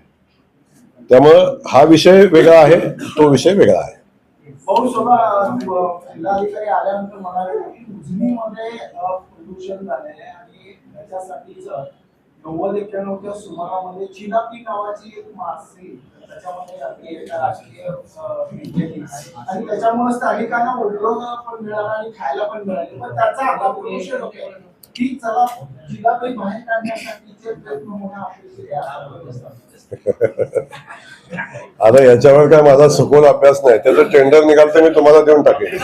Speaker 1: त्यामुळं हा विषय वेगळा आहे, तो विषय वेगळा आहे.
Speaker 5: पाऊस जिल्हाधिकारी आल्यानंतर म्हणाले की उजनीमध्ये प्रदूषण झालंय आणि त्याच्यासाठीच 90-91च्या सुमारामध्ये चिनापी नावाची एक मासे त्याच्यामध्ये एका राजकीय आणि त्याच्यामुळे स्थानिकांना उद्योग पण मिळाला आणि खायला पण मिळाले. पण त्याचा आता प्रदूषण होते की चला चिनापी बाहेर काढण्यासाठीचे प्रयत्न होणं अपेक्षित आहे.
Speaker 1: आता याच्यावर काय माझा सखोल अभ्यास नाही. त्याचं टेंडर निघाल तर मी तुम्हाला देऊन टाकेन.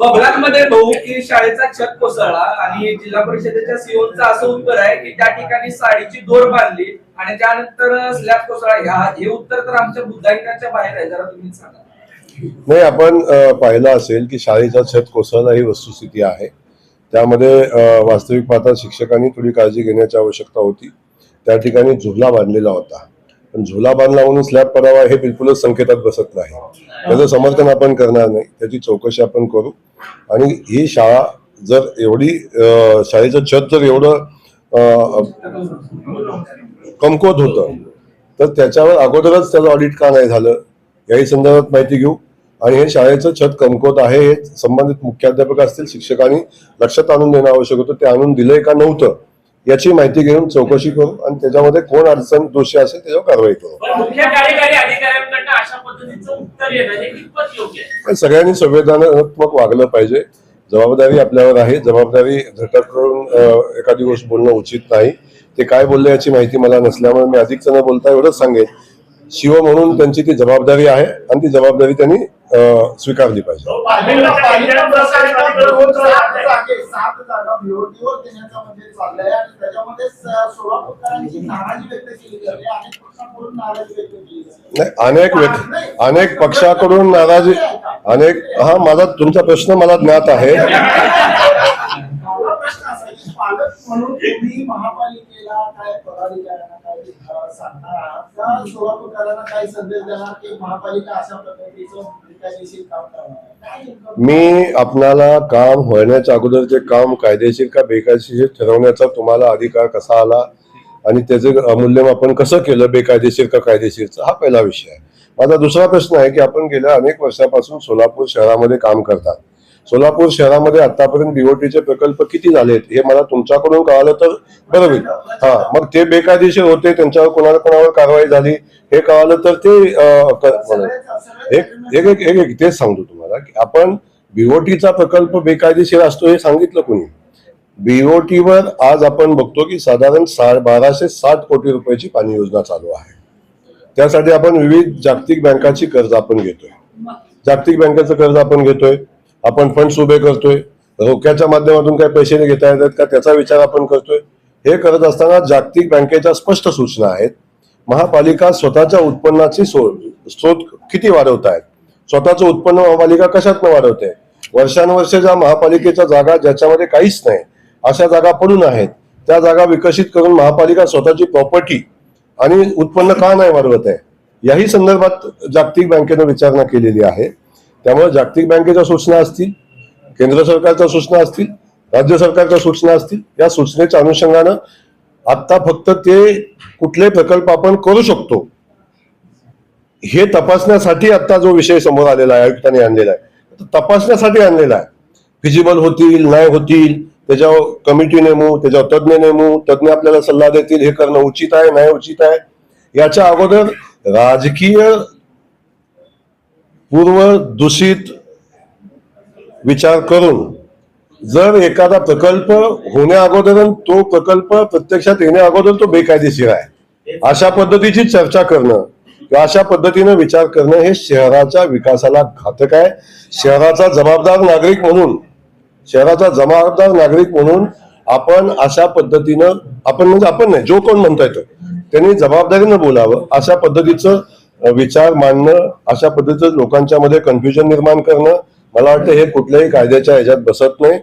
Speaker 8: बबलांमध्ये बहुमुखी शाळेचा छत कोसळला आणि जिल्हा परिषदेच्या सीओचा असं उत्तर आहे की त्या ठिकाणी साडीची दोर बांधली आणि त्यानंतर स्लॅब कोसळला. हे उत्तर तर आमच्या बुद्धांकाच्या बाहेर आहे. जरा तुम्ही सांगा.
Speaker 1: नाही, आपण पाहिलं असेल की शाळेचा छत कोसळला ही वस्तुस्थिती आहे. त्यामध्ये वास्तविक पाहता शिक्षकांनी थोडी काळजी घेण्याची आवश्यकता होती. त्या ठिकाणी झुला बांधलेला होता, पण झुला बांधला म्हणून स्लॅब पडावा हे बिलकुलच संकेतात बसत नाही. त्याचं समर्थन आपण करणार नाही. त्याची चौकशी आपण करू. आणि ही शाळा जर एवढी शाळेचं छत जर एवढं कमकुवत होतं तर त्याच्यावर अगोदरच त्याचं ऑडिट का नाही झालं याही संदर्भात माहिती घेऊ. आणि हे शाळेचं छत कमकुवत आहे हे संबंधित मुख्याध्यापक असतील शिक्षकांनी लक्षात आणून देणं आवश्यक होतं. ते आणून दिलंय का नव्हतं याची माहिती घेऊन चौकशी करू आणि त्याच्यामध्ये कोण अडचण दोषी असेल त्याच्यावर कारवाई करू.
Speaker 7: मुख्य कार्यकारी अधिकाऱ्यांकडनं अशा पद्धतीचं उत्तर येणं हे कितपत योग्य आहे?
Speaker 1: सगळ्यांनी संवेदनात्मक वागलं पाहिजे. जबाबदारी आपल्यावर आहे. जबाबदारी झटक करून एखादी गोष्ट बोलणं उचित नाही. ते काय बोलले याची माहिती मला नसल्यामुळे मी अधिकच न बोलता एवढंच सांगेन. शिव म्हणून त्यांची ती जबाबदारी आहे आणि ती जबाबदारी त्यांनी स्वीकारली पाहिजे.
Speaker 5: 7 जागा विरोधीवर देण्याचा म्हणजे चाललंय आणि त्याच्यामध्ये सोलापूरकरांची नाराजी व्यक्त केली जाते. अनेक पक्षांकडून नाराजी व्यक्त केली जाते.
Speaker 1: नाही, अनेक पक्षाकडून नाराजी हा माझा तुमचा प्रश्न मला ज्ञात आहे.
Speaker 5: माझा प्रश्न असा की पालक म्हणून तुम्ही महापालिकेला काय पदाधिकाऱ्यांना काय सांगणार आहात का सोलापूरकरांना काय संदेश देणार की महापालिका अशा पद्धतीचं बेकायदेशीर काम करणार?
Speaker 1: मी आपणाला काम होण्याच्या अगोदर ते काम कायदेशीर का बेकायदेशीर ठरवण्याचा तुम्हाला अधिकार कसा आला आणि त्याचे मूल्यमापन कसं केलं बेकायदेशीर का कायदेशीरचा हा पहिला विषय आहे. माझा दुसरा प्रश्न आहे की आपण गेल्या अनेक वर्षापासून सोलापूर शहरामध्ये काम करतात. सोलापूर शहरामध्ये आतापर्यंत बीओटीचे प्रकल्प किती झालेत हे मला तुमच्याकडून कळालं तर बरं होईल. हा, मग ते बेकायदेशीर होते त्यांच्यावर कोणावर कारवाई झाली हे कळालं तर ते एक तेच सांगतो तुम्हाला की आपण बीओटीचा प्रकल्प बेकायदेशीर असतो हे सांगितलं कोणी? बीओटीवर आज आपण बघतो की साधारण 1260 कोटी रुपयाची पाणी योजना चालू आहे. त्यासाठी आपण विविध जागतिक बँकाची कर्ज आपण घेतोय. जागतिक बँकेचं कर्ज आपण घेतोय. आपण फंड्स उभे करतोय. रोक्याच्या माध्यमातून काही पैसे घेता येतात का त्याचा विचार आपण करतोय. हे करत असताना जागतिक बँकेच्या स्पष्ट सूचना आहेत. महापालिका स्वतःच्या उत्पन्नाची स्रोत किती वाढवत आहेत. स्वतःचं उत्पन्न महापालिका कशातनं वाढवते. वर्षानुवर्षे ज्या महापालिकेच्या जागा ज्याच्यामध्ये काहीच नाही अशा जागा पडून आहेत त्या जागा विकसित करून महापालिका स्वतःची प्रॉपर्टी आणि उत्पन्न का नाही वाढवत आहे याही संदर्भात जागतिक बँकेनं विचारणा केलेली आहे. त्यामुळे जागतिक बँकेच्या सूचना असतील, केंद्र सरकारच्या सूचना असतील, राज्य सरकारच्या सूचना असतील, या सूचनेच्या अनुषंगानं आता फक्त ते कुठले प्रकल्प आपण करू शकतो हे तपासण्यासाठी आता जो विषय समोर आलेला आहे आयुक्तांनी आणलेला आहे तपासण्यासाठी आणलेला आहे. फिजिबल होतील नाही होतील त्याच्यावर कमिटी नेमू, त्याच्यावर तज्ज्ञ नेमू, तज्ज्ञ आपल्याला सल्ला देतील हे करणं उचित आहे नाही उचित आहे. याच्या अगोदर राजकीय पूर्व दूषित विचार करून जर एखादा प्रकल्प होण्या अगोदर आणि तो प्रकल्प प्रत्यक्षात येण्या अगोदर तो बेकायदेशीर आहे अशा पद्धतीची चर्चा करणं किंवा अशा पद्धतीने विचार करणं हे शहराच्या विकासाला घातक आहे. शहराचा जबाबदार नागरिक म्हणून आपण अशा पद्धतीनं आपण म्हणजे आपण नाही जो कोण म्हणता येतं त्यांनी जबाबदारीनं बोलावं. अशा पद्धतीचं विचार मांडणं, अशा पद्धतीचं लोकांच्या मध्ये कन्फ्युजन निर्माण करणं मला वाटतं हे कुठल्याही कायद्याच्या ह्याच्यात बसत नाही.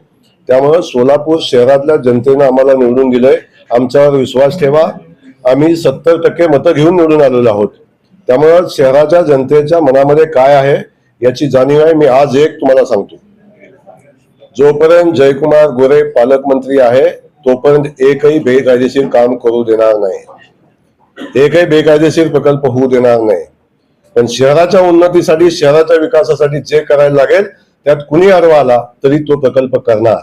Speaker 1: त्यामुळे सोलापूर शहरातल्या जनतेनं आम्हाला निवडून दिलंय. आमच्यावर विश्वास ठेवा. आम्ही 70% मतं घेऊन निवडून आलेलो आहोत. त्यामुळं शहराच्या जनतेच्या मनामध्ये काय आहे याची जाणीव आहे. मी आज एक तुम्हाला सांगतो, जोपर्यंत जयकुमार गोरे पालकमंत्री आहे तोपर्यंत एकही बेकायदेशीर काम करू देणार नाही, एकही बेकायदेशीर प्रकल्प होऊ देणार नाही. पण शहराच्या उन्नतीसाठी, शहराच्या विकासासाठी जे करायला लागेल त्यात कुणी आडवा आला तरी तो प्रकल्प करणार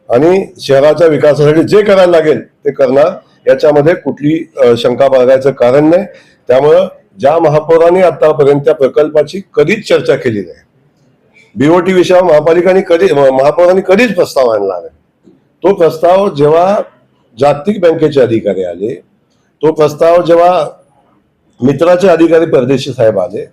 Speaker 1: आणि शहराच्या विकासासाठी जे करायला लागेल ते करणार. याच्यामध्ये कुठली शंका बाळगायचं कारण नाही. त्यामुळं ज्या महापौरांनी आतापर्यंत त्या प्रकल्पाची कधीच चर्चा केली नाही, बीओटी विषयावर महापौरांनी कधीच प्रस्ताव आणला नाही. तो प्रस्ताव जेव्हा जागतिक बँकेचे अधिकारी आले, तो प्रस्ताव जेव्हा मित्राचे अधिकारी परदेशी साहेब आले,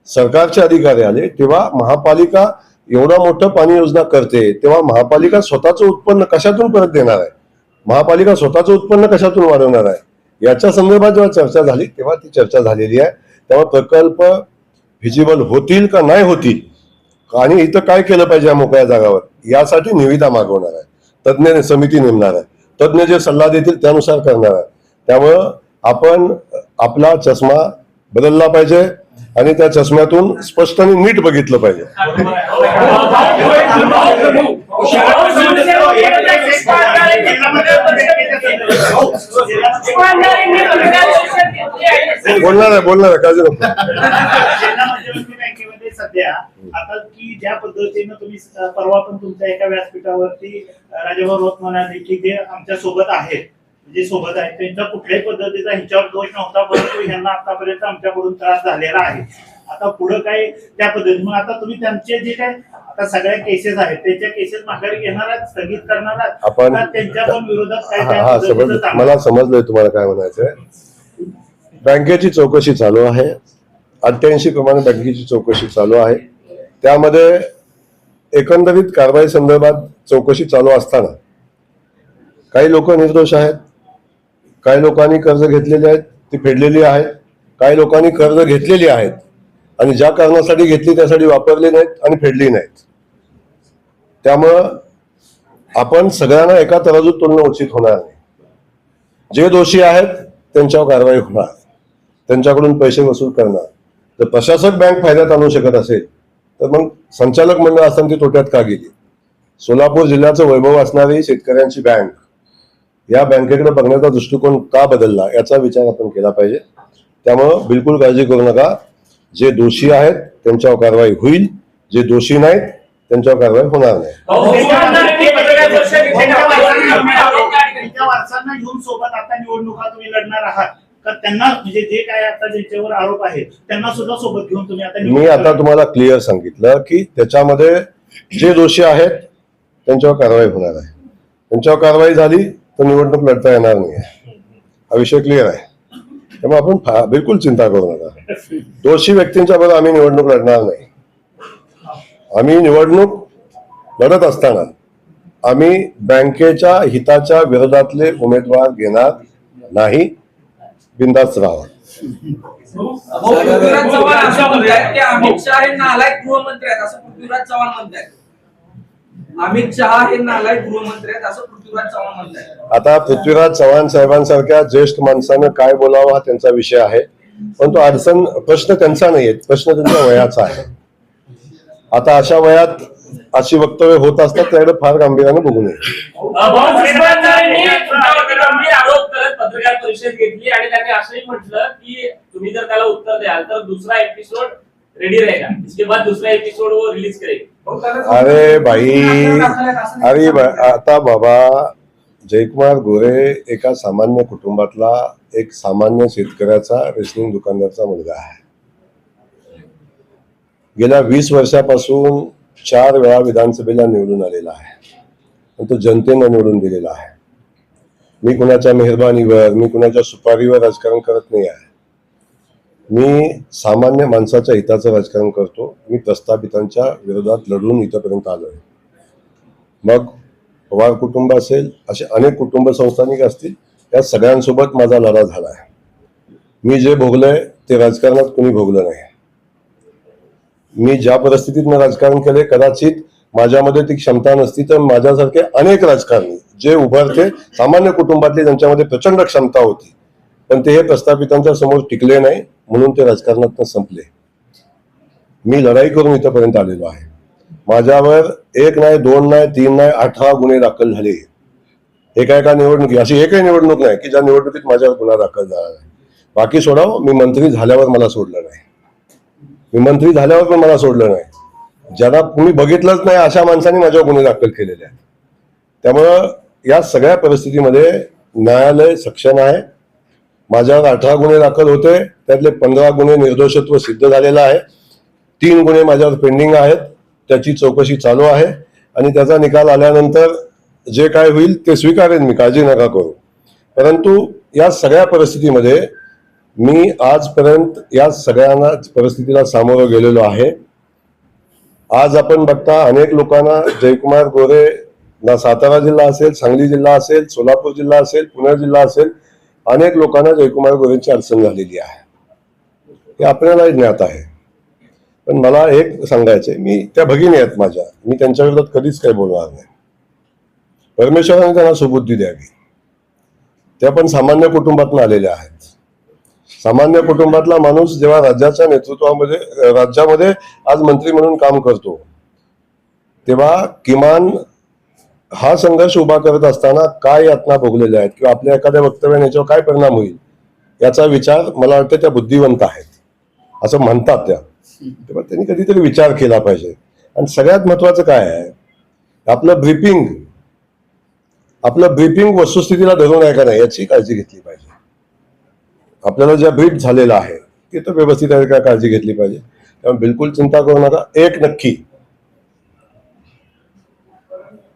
Speaker 1: सरकारचे अधिकारी आले, तेव्हा महापालिका एवढा मोठं पाणी योजना करते तेव्हा महापालिका स्वतःचं उत्पन्न कशातून परत देणार आहे, महापालिका स्वतःचं उत्पन्न कशातून वाढवणार आहे, याच्या संदर्भात जेव्हा चर्चा झाली तेव्हा ती चर्चा झालेली आहे. तेव्हा प्रकल्प फिजिबल होतील का नाही होतील आणि इथं काय केलं पाहिजे मोकळ्या जागावर यासाठी निविदा मागवणार आहे, तज्ज्ञ समिती नेमणार आहे, तज्ज्ञ जे सल्ला देतील त्यानुसार करणार आहे. त्यामुळं आपण आपला चष्मा बदलला पाहिजे आणि त्या चष्म्यातून स्पष्ट आणि नीट बघितलं पाहिजे. बोलणार आहे काळजी नको.
Speaker 6: बँकेमध्ये सध्या आता की ज्या पद्धतीनं तुम्ही परवा पण तुमच्या एका व्यासपीठावरती राजाभाऊ राऊत म्हणाले की जे आमच्या सोबत आहेत, जे सोबत आहेत त्यांच्या कुठल्याही पद्धतीचा ह्याच्यावर दोष नव्हता, परंतु ह्यांना आतापर्यंत आमच्याकडून त्रास झालेला आहे. आता पुढे काय त्या पद्धतीने मग आता तुम्ही त्यांचे जे काय आता सगळ्या केसेस आहेत त्यांच्या केसेस माघारी घेणार आहात, स्थगित करणार आहात,
Speaker 1: आपण
Speaker 6: त्यांच्या पण विरोधात काय
Speaker 1: मला समजलंय तुम्हाला काय म्हणायचंय. बँकेची चौकशी चालू आहे, 88 प्रमाणे बँकेची चौकशी चालू आहे. त्यामध्ये एकंदरीत कारवाई संदर्भात चौकशी चालू असताना काही लोक निर्दोष आहेत, काही लोकांनी कर्ज घेतलेली आहेत ती फेडलेली आहेत, काही लोकांनी कर्ज घेतलेली आहेत आणि ज्या कारणासाठी घेतली त्यासाठी वापरली नाहीत आणि फेडली नाहीत. त्यामुळं आपण सगळ्यांना एका तराजूत तोडणं उचित होणार नाही. जे दोषी आहेत त्यांच्यावर कारवाई होणार, त्यांच्याकडून पैसे वसूल करणार. जर प्रशासक बँक फायद्यात आणू शकत असेल तर मग संचालक मंडळ असताना ती तोट्यात का गेली? सोलापूर जिल्ह्याचं वैभव असणारी शेतकऱ्यांची बँक, या बँकेकडे बघण्याचा दृष्टिकोन का बदलला याचा विचार आपण केला पाहिजे. त्यामुळं बिलकुल काळजी करू नका. जे दोषी आहेत त्यांच्यावर कारवाई होईल, जे दोषी नाहीत त्यांच्यावर कारवाई होणार नाही.
Speaker 6: वारसांना घेऊन सोबत आता निवडणुका तुम्ही लढणार आहात का? त्यांना म्हणजे जे काय आता ज्यांच्यावर आरोप आहे त्यांना सुद्धा सोबत घेऊन तुम्ही आता
Speaker 1: मी आता तुम्हाला क्लिअर सांगितलं की त्याच्यामध्ये जे दोषी आहेत त्यांच्यावर कारवाई होणार आहे. त्यांच्यावर कारवाई झाली तर निवडणूक लढता येणार नाही. हा विषय क्लिअर आहे. त्यामुळे आपण बिलकुल चिंता करू नका. दोषी व्यक्तींच्या बरोबर आम्ही निवडणूक लढणार नाही. आम्ही निवडणूक लढत असताना आम्ही बँकेच्या हिताच्या विरोधातले उमेदवार घेणार नाही. बिनधास्त राहा.
Speaker 8: पृथ्वीराज चव्हाण असं म्हणतात की अमित शहा हे नालायक गृहमंत्री आहेत असं पृथ्वीराज चव्हाण म्हणतात. अमित शहा हे नालायक गृहमंत्री आहेत असं पृथ्वीराज चव्हाण म्हणतात.
Speaker 1: आता पृथ्वीराज चव्हाण साहेबांसारख्या ज्येष्ठ माणसानं काय बोलावं हा त्यांचा विषय आहे. पण तो प्रश्न त्यांचा नाहीये, प्रश्न त्यांच्या वयाचा आहे. आता अशा वयात अशी वक्तव्य होत असतात त्याकडे फार गांभीर्याने बघू नये.
Speaker 7: आरोप करत पत्रकार परिषद घेतली आणि त्यांनी असंही म्हटलं की तुम्ही जर त्याला उत्तर द्याल तर दुसरा एपिसोड रेडी रहेगा, इसके बाद दूसरा एपिसोड वो रिलीज करेगी.
Speaker 8: हो, त्याला
Speaker 1: अरे भाई,
Speaker 8: असं नाही.
Speaker 1: अरे आता बाबा, जयकुमार गोरे एका सामान्य कुटुंबातला एक सामान्य शेतकऱ्याचा रेशनिंग दुकानदारचा मुलगा आहे. गेल्या 20 वर्षापासून 4 वेळा विधानसभेला निवडून आलेला आहे आणि तो जनतेनं निवडून दिलेला आहे. मी कुणाच्या मेहरबानीवर, मी कुणाच्या सुपारीवर राजकारण करत नाही आहे. मी सामान्य माणसाच्या हिताचं राजकारण करतो. मी प्रस्थापितांच्या विरोधात लढून इथपर्यंत आलोय. मग पवार कुटुंब असेल, असे अनेक कुटुंब संस्थानिक असतील, त्या सगळ्यांसोबत माझा लढा झाला आहे. मी जे भोगलंय ते राजकारणात कुणी भोगलं नाही. मी ज्या परिस्थितीतनं राजकारण केले, कदाचित माझ्यामध्ये ती क्षमता नसती तर माझ्यासारखे अनेक राजकारणी जे उभारते सामान्य कुटुंबातले, ज्यांच्यामध्ये प्रचंड क्षमता होती, पण ते हे प्रस्थापितांच्या समोर टिकले नाही, म्हणून ते राजकारणात संपले. मी लढाई करून इथपर्यंत आलेलो आहे. माझ्यावर 1 नाही, 2 नाही, 3 नाही, 18 गुन्हे दाखल झाले. एका निवडणुकी अशी एकही निवडणूक नाही की ज्या निवडणुकीत माझ्यावर गुन्हा दाखल झाला नाही. बाकी सोडाव, मी मंत्री झाल्यावर मला सोडलं नाही. मी मंत्री झाल्यावर पण मला सोडलं नाही. ज्यांना तुम्ही बघितलंच नाही अशा माणसांनी माझ्यावर गुन्हे दाखल केलेले आहेत. त्यामुळं या सगळ्या परिस्थितीमध्ये न्यायालय सक्षम आहे. माझ्यावर 18 गुन्हे दाखल होते, त्यातले 15 गुन्हे निर्दोषत्व सिद्ध झालेलं आहे. 3 गुन्हे माझ्यावर पेंडिंग आहेत, त्याची चौकशी चालू आहे आणि त्याचा निकाल आल्यानंतर जे काय होईल ते स्वीकारेन मी, काळजी नका करू. परंतु या सगळ्या परिस्थितीमध्ये मी आजपर्यंत या सगळ्यांना परिस्थितीला सामोरं गेलेलो आहे. आज आपण बघता अनेक लोकांना जयकुमार गोरे ना सातारा जिल्हा असेल, सांगली जिल्हा असेल, सोलापूर जिल्हा असेल, पुणे जिल्हा असेल, अनेक लोकांना जयकुमार गोरेंची अडचण झालेली आहे. हे आपल्यालाही ज्ञात आहे. पण मला एक सांगायचंय, मी त्या भगिनी आहेत माझ्या, मी त्यांच्या विरोधात कधीच काही बोलणार नाही. परमेश्वराने त्यांना सुबुद्धी द्यावी. त्या पण सामान्य कुटुंबातून आलेल्या आहेत. सामान्य कुटुंबातला माणूस जेव्हा राज्याच्या नेतृत्वामध्ये, राज्यामध्ये आज मंत्री म्हणून काम करतो, तेव्हा किमान हा संघर्ष उभा करत असताना काय यातना भोगलेल्या आहेत किंवा आपल्या एखाद्या वक्तव्याने याच्यावर काय परिणाम होईल याचा विचार मला वाटतं त्या बुद्धिवंत आहेत असं म्हणतात त्या. तेव्हा त्यांनी कधीतरी विचार केला पाहिजे. आणि सगळ्यात महत्वाचं काय आहे, आपलं ब्रीफिंग वस्तुस्थितीला धरून आहे का नाही याची काळजी घेतली पाहिजे. आपल्याला ज्या ब्रीफ झालेलं आहे ते तर व्यवस्थित आहे का काळजी घेतली पाहिजे. त्यामुळे बिलकुल चिंता करू नका. एक नक्की,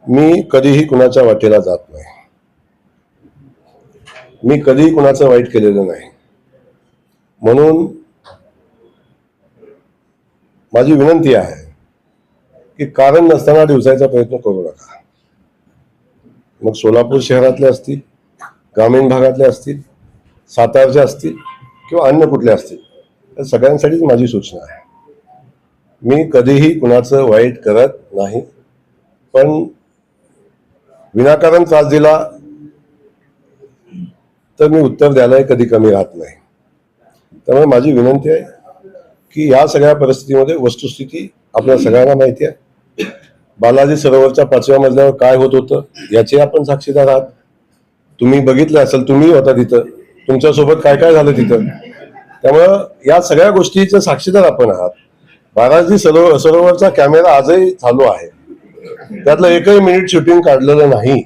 Speaker 1: मी कधीही कुणाच्या वाटेला जात नाही. मी कधीही कुणाचं वाईट केलेलं नाही. म्हणून माझी विनंती आहे की कारण नसताना दिवसायचा प्रयत्न करू नका. मग सोलापूर शहरातले असतील, ग्रामीण भागातले असतील, सातारचे असतील किंवा अन्य कुठले असतील, तर सगळ्यांसाठीच माझी सूचना आहे. मी कधीही कुणाचं वाईट करत नाही, पण विनाकारण त्रास दिला तर मी उत्तर द्यायलाही कधी कमी राहत नाही. त्यामुळे माझी विनंती आहे की या सगळ्या परिस्थितीमध्ये वस्तुस्थिती आपल्या सगळ्यांना माहिती आहे. बालाजी सरोवरच्या 5व्या मजल्यावर काय होत होतं याचे आपण साक्षीदार आहात. तुम्ही बघितलं असेल, तुम्ही होता तिथं, तुमच्यासोबत काय काय झालं तिथं. त्यामुळं या सगळ्या गोष्टीचे साक्षीदार आपण आहात. बालाजी सरोवरचा कॅमेरा आजही चालू आहे, त्यातलं एकही मिनिट शूटिंग काढलेलं नाही.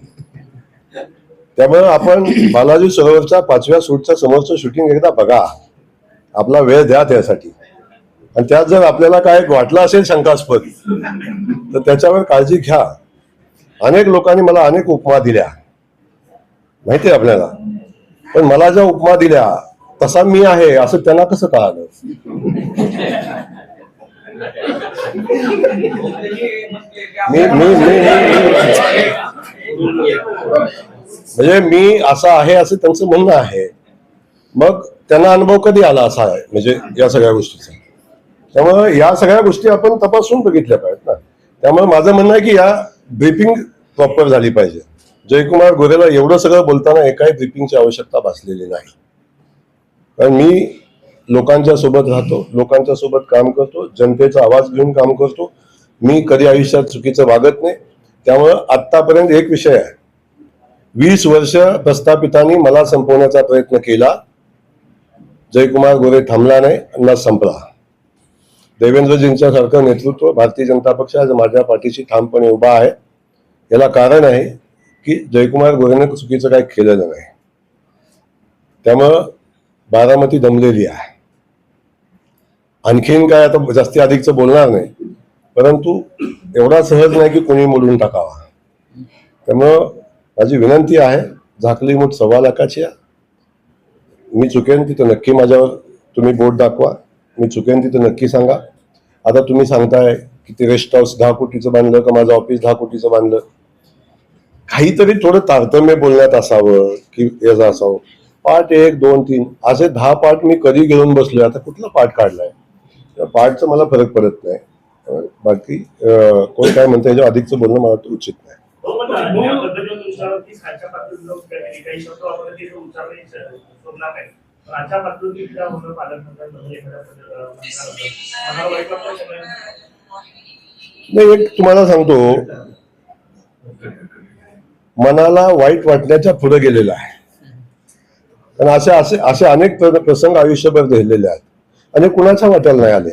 Speaker 1: त्यामुळं आपण बालाजी सरोवरच्या 5व्या शूटच्या समोरचं शूटिंग एकदा बघा, आपला वेळ द्या त्यासाठी. आणि त्यात जर आपल्याला काय वाटलं असेल शंकास्पद तर त्याच्यावर काळजी घ्या. अनेक लोकांनी मला अनेक उपमा दिल्या माहिती आहे आपल्याला, पण मला ज्या उपमा दिल्या तसा मी आहे असं त्यांना कसं कळालं. म्हणजे मी असा आहे असं त्यांचं म्हणणं आहे. मग त्यांना अनुभव कधी आला असा आहे म्हणजे या सगळ्या गोष्टीचा. त्यामुळे या सगळ्या गोष्टी आपण तपासून बघितल्या पाहिजेत ना. त्यामुळे माझं म्हणणं आहे की या ब्रीफिंग प्रॉपर झाली पाहिजे. जयकुमार गोरेला एवढं सगळं बोलताना एकाही ब्रीफिंगची आवश्यकता भासलेली नाही. कारण मी लोकांच्या सोबत राहतो, लोकांच्या सोबत काम करतो, जनतेचा आवाज घेऊन काम करतो. मी कधी आयुष्यात चुकीचं वागत नाही. त्यामुळं आत्तापर्यंत एक विषय आहे, 20 वर्ष प्रस्थापितांनी मला संपवण्याचा प्रयत्न केला, जयकुमार गोरे थांबला नाही, न संपला. देवेंद्रजींच्या सारखं नेतृत्व भारतीय जनता पक्ष आज माझ्या पाठीशी ठामपणे उभा आहे. याला कारण आहे की जयकुमार गोरेनं चुकीचं काही केलेलं नाही. त्यामुळं बारामती दमलेली आहे. आणखीन काय आता जास्ती अधिकचं बोलणार नाही, परंतु एवढा सहज नाही की कोणी मोडून टाकावा. त्यामुळं माझी विनंती आहे, झाकली मूठ 1.25 लाखाची आहे. मी चुकेन तिथं नक्की माझ्यावर तुम्ही बोट दाखवा, मी चुकेन तिथं नक्की सांगा. आता तुम्ही सांगताय की ते रेस्ट हाऊस 10 कोटीचं बांधलं का माझं ऑफिस 10 कोटीचं बांधलं. काहीतरी थोडं तारतम्य बोलण्यात असावं की याचं असावं. पार्ट 1, 2, 3 असे 10 पार्ट मी कधी घेऊन बसलोय. आता कुठला पार्ट काढलाय, पार्टचं मला फरक पडत नाही. बाकी कोण काय म्हणतं याच्या अधिकचं बोलणं मला तर उचित नाही.
Speaker 4: हो, पण या पद्धतीने तुमच्यावरती खालच्या पातळीवर लोक काही शब्द वापरले ते उच्चारणे शोभणार नाही. पण आजच्या पातळीवर त्या होणं पालकमंत्र्यांबद्दल एखाद्या मनाला वाईट वाटतं का?
Speaker 1: नाही, एक तुम्हाला सांगतो, मनाला वाईट वाटण्याच्या पुढे गेलेला आहे. कारण असे अनेक प्रसंग आयुष्यभर झेललेले आहेत आणि कुणाच्या वाट्याला नाही आले.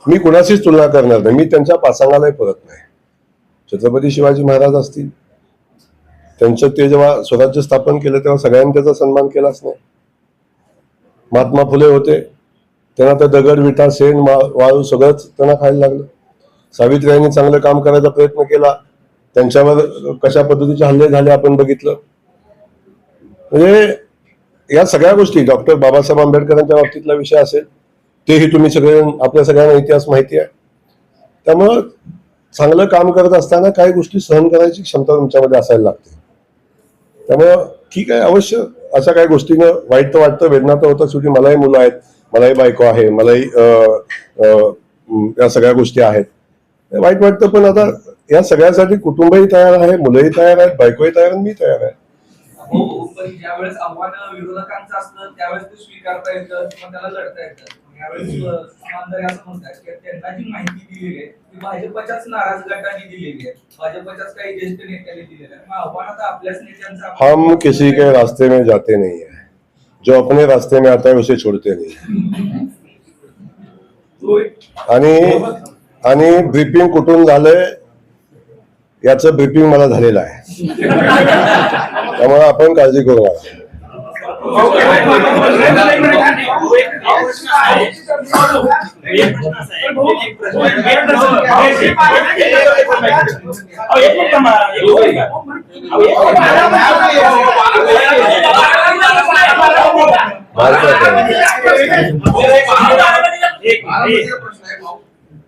Speaker 1: मी कुणाशीच तुलना करणार नाही, मी त्यांच्या पासांगालाही परत नाही. छत्रपती शिवाजी महाराज असतील, त्यांचं ते जेव्हा स्वराज्य स्थापन केलं तेव्हा सगळ्यांनी त्याचा सन्मान केलाच नाही. महात्मा फुले होते, त्यांना तर दगड विटा शेण वाळू सगळंच त्यांना खायला लागलं. सावित्रीयांनी चांगलं काम करायचा प्रयत्न केला, त्यांच्यावर कशा पद्धतीचे हल्ले झाले आपण बघितलं. म्हणजे या सगळ्या गोष्टी, डॉक्टर बाबासाहेब आंबेडकरांच्या बाबतीतला विषय असेल तेही तुम्ही सगळे, आपल्या सगळ्यांना इतिहास माहिती आहे. त्यामुळं चांगलं काम करत असताना काही गोष्टी सहन करायची क्षमता तुमच्यामध्ये असायला लागते. त्यामुळं ठीक आहे, अवश्य अशा काही गोष्टीनं वाईट तर वाटतं, वेदना तर होतं. शेवटी मलाही मुलं आहेत, मलाही बायको आहे, मलाही या सगळ्या गोष्टी आहेत. वाईट वाटतं, पण आता या सगळ्यासाठी कुटुंबही तयार आहे, मुलंही तयार आहेत, बायकोही तयार आहे, मी तयार आहे.
Speaker 8: हो, पण ज्यावेळेस आव्हान विरोधकांचं असतं त्यावेळेस ते स्वीकारता येतं किंवा त्याला लढता येतं. यावेळेस समांतर असं म्हणतात की त्यांना जी माहिती दिलेली आहे ती भाजपच्याच नाराज गटाने दिलेली आहे, भाजपच्याच काही ज्येष्ठ नेत्यांनी दिलेली आहे. मग आव्हान आता आपल्याच नेत्यांचं.
Speaker 1: हम किसी के रास्ते में जाते नहीं है, जो अपने रास्ते में आता है उसे छोड़ते नहीं. आणि ब्रीफिंग कुठून झालंय याचं ब्रीफिंग मला झालेलं आहे. त्यामुळे आपण काळजी करू नका.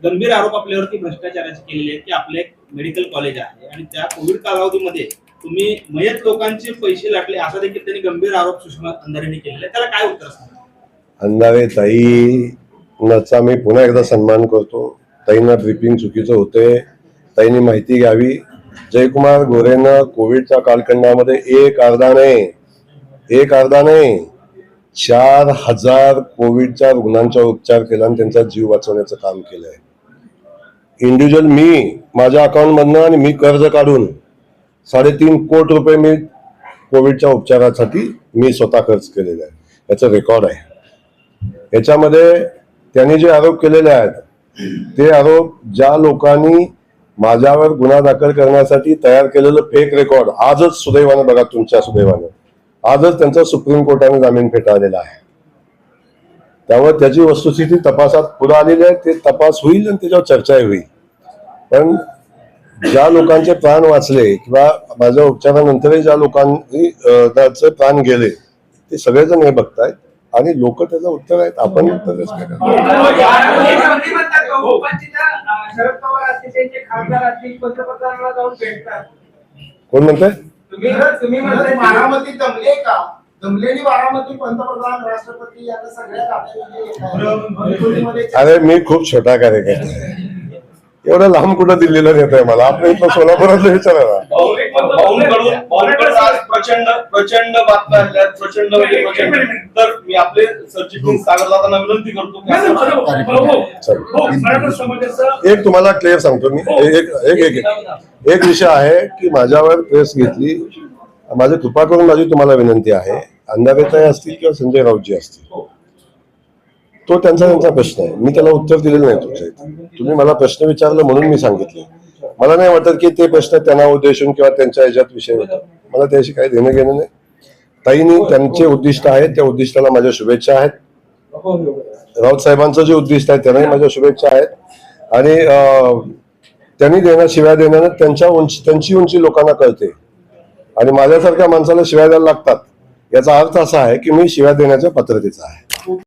Speaker 9: गंभीर आरोप आपल्यावरती भ्रष्टाचाराचे केलेले आहेत की आपले एक मेडिकल कॉलेज आहे आणि त्या कोविड कालावधीमध्ये तुम्ही मयत लोकांचे पैसे लाटले असा देखील त्यांनी गंभीर आरोप सुषमा अंधारेंनी केलेला आहे. त्याला काय उत्तर सांगा?
Speaker 1: अंधारे ताईंचा मी पुन्हा एकदा सन्मान करतो. ताईंना ब्रीफिंग चुकीचं होते, ताईंनी माहिती घ्यावी. जयकुमार गोरेनं कोविडच्या कालखंडामध्ये एक अर्धा नाही 4,000 कोविडच्या रुग्णांचा उपचार केला आणि त्यांचा जीव वाचवण्याचं काम केलंय. इंडिव्हिज्युअल मी माझ्या अकाउंटमधनं आणि मी कर्ज काढून 3.5 कोटी रुपये मी कोविडच्या उपचारासाठी मी स्वतः खर्च केलेला आहे. याचं रेकॉर्ड आहे. याच्यामध्ये त्यांनी जे आरोप केलेले आहेत ते आरोप ज्या लोकांनी माझ्यावर गुन्हा दाखल करण्यासाठी तयार केलेलं फेक रेकॉर्ड आजच सुदैवानं बघा, तुमच्या सुदैवानं आजच त्यांचा सुप्रीम कोर्टाने जामीन फेटाळलेला आहे. त्यामुळे त्याची वस्तुस्थिती तपासात पुढे आलेली आहे. ते तपास होईल आणि त्याच्यावर चर्चाही होईल. पण ज्या लोकांचे प्राण वाचले किंवा माझ्या उपचारानंतरही ज्या लोकांनी त्याचे प्राण गेले ते सगळेजण हे बघतायत आणि लोक त्याचं उत्तर आहेत. आपण उत्तरच काय
Speaker 8: शरद पवार असतील, त्यांचे खासदार असतील, पंतप्रधानांना जाऊन भेटतात.
Speaker 1: कोण म्हणताय?
Speaker 5: तुम्ही म्हणताय बारामती जमले का? जमलेली बारामती पंतप्रधान राष्ट्रपती यांना सगळ्यात.
Speaker 1: अरे मी खूप छोटा कार्यकर्ता आहे, एवढं लांब कुठं दिल्लीला नेत आहे मला. आपल्या इथं सोलापुरातलं विचारा.
Speaker 10: प्रचंड बातम्या आल्यात, प्रचंड. तर मी आपले सरचिटणीस सागर दादांना विनंती करतो
Speaker 1: एक तुम्हाला क्लिअर सांगतो मी. एक विषय आहे की माझ्यावर प्रेस घेतली. माझे कृपा करून माझी तुम्हाला विनंती आहे, अंधारेताई असतील किंवा संजय राऊतजी असतील, तो त्यांचा प्रश्न आहे. मी त्याला उत्तर दिलेलं नाही तुमच्या इथे. तुम्ही मला प्रश्न विचारला म्हणून मी सांगितले. मला नाही वाटत की ते प्रश्न त्यांना उद्देशून किंवा त्यांच्या ह्याच्यात विषय होता. मला त्याशी काही देणं घेणं नाही. ताईंनी त्यांचे उद्दिष्ट आहेत, त्या उद्दिष्टाला माझ्या शुभेच्छा आहेत. राऊत साहेबांचं जे उद्दिष्ट आहे त्यांनाही माझ्या शुभेच्छा आहेत. आणि त्यांनी शिव्या देण्यानं त्यांची उंची लोकांना कळते आणि माझ्यासारख्या माणसाला शिव्या द्यायला लागतात. याचा अर्थ असा आहे की मी शिव्या देण्याच्या पात्रतेचा आहे.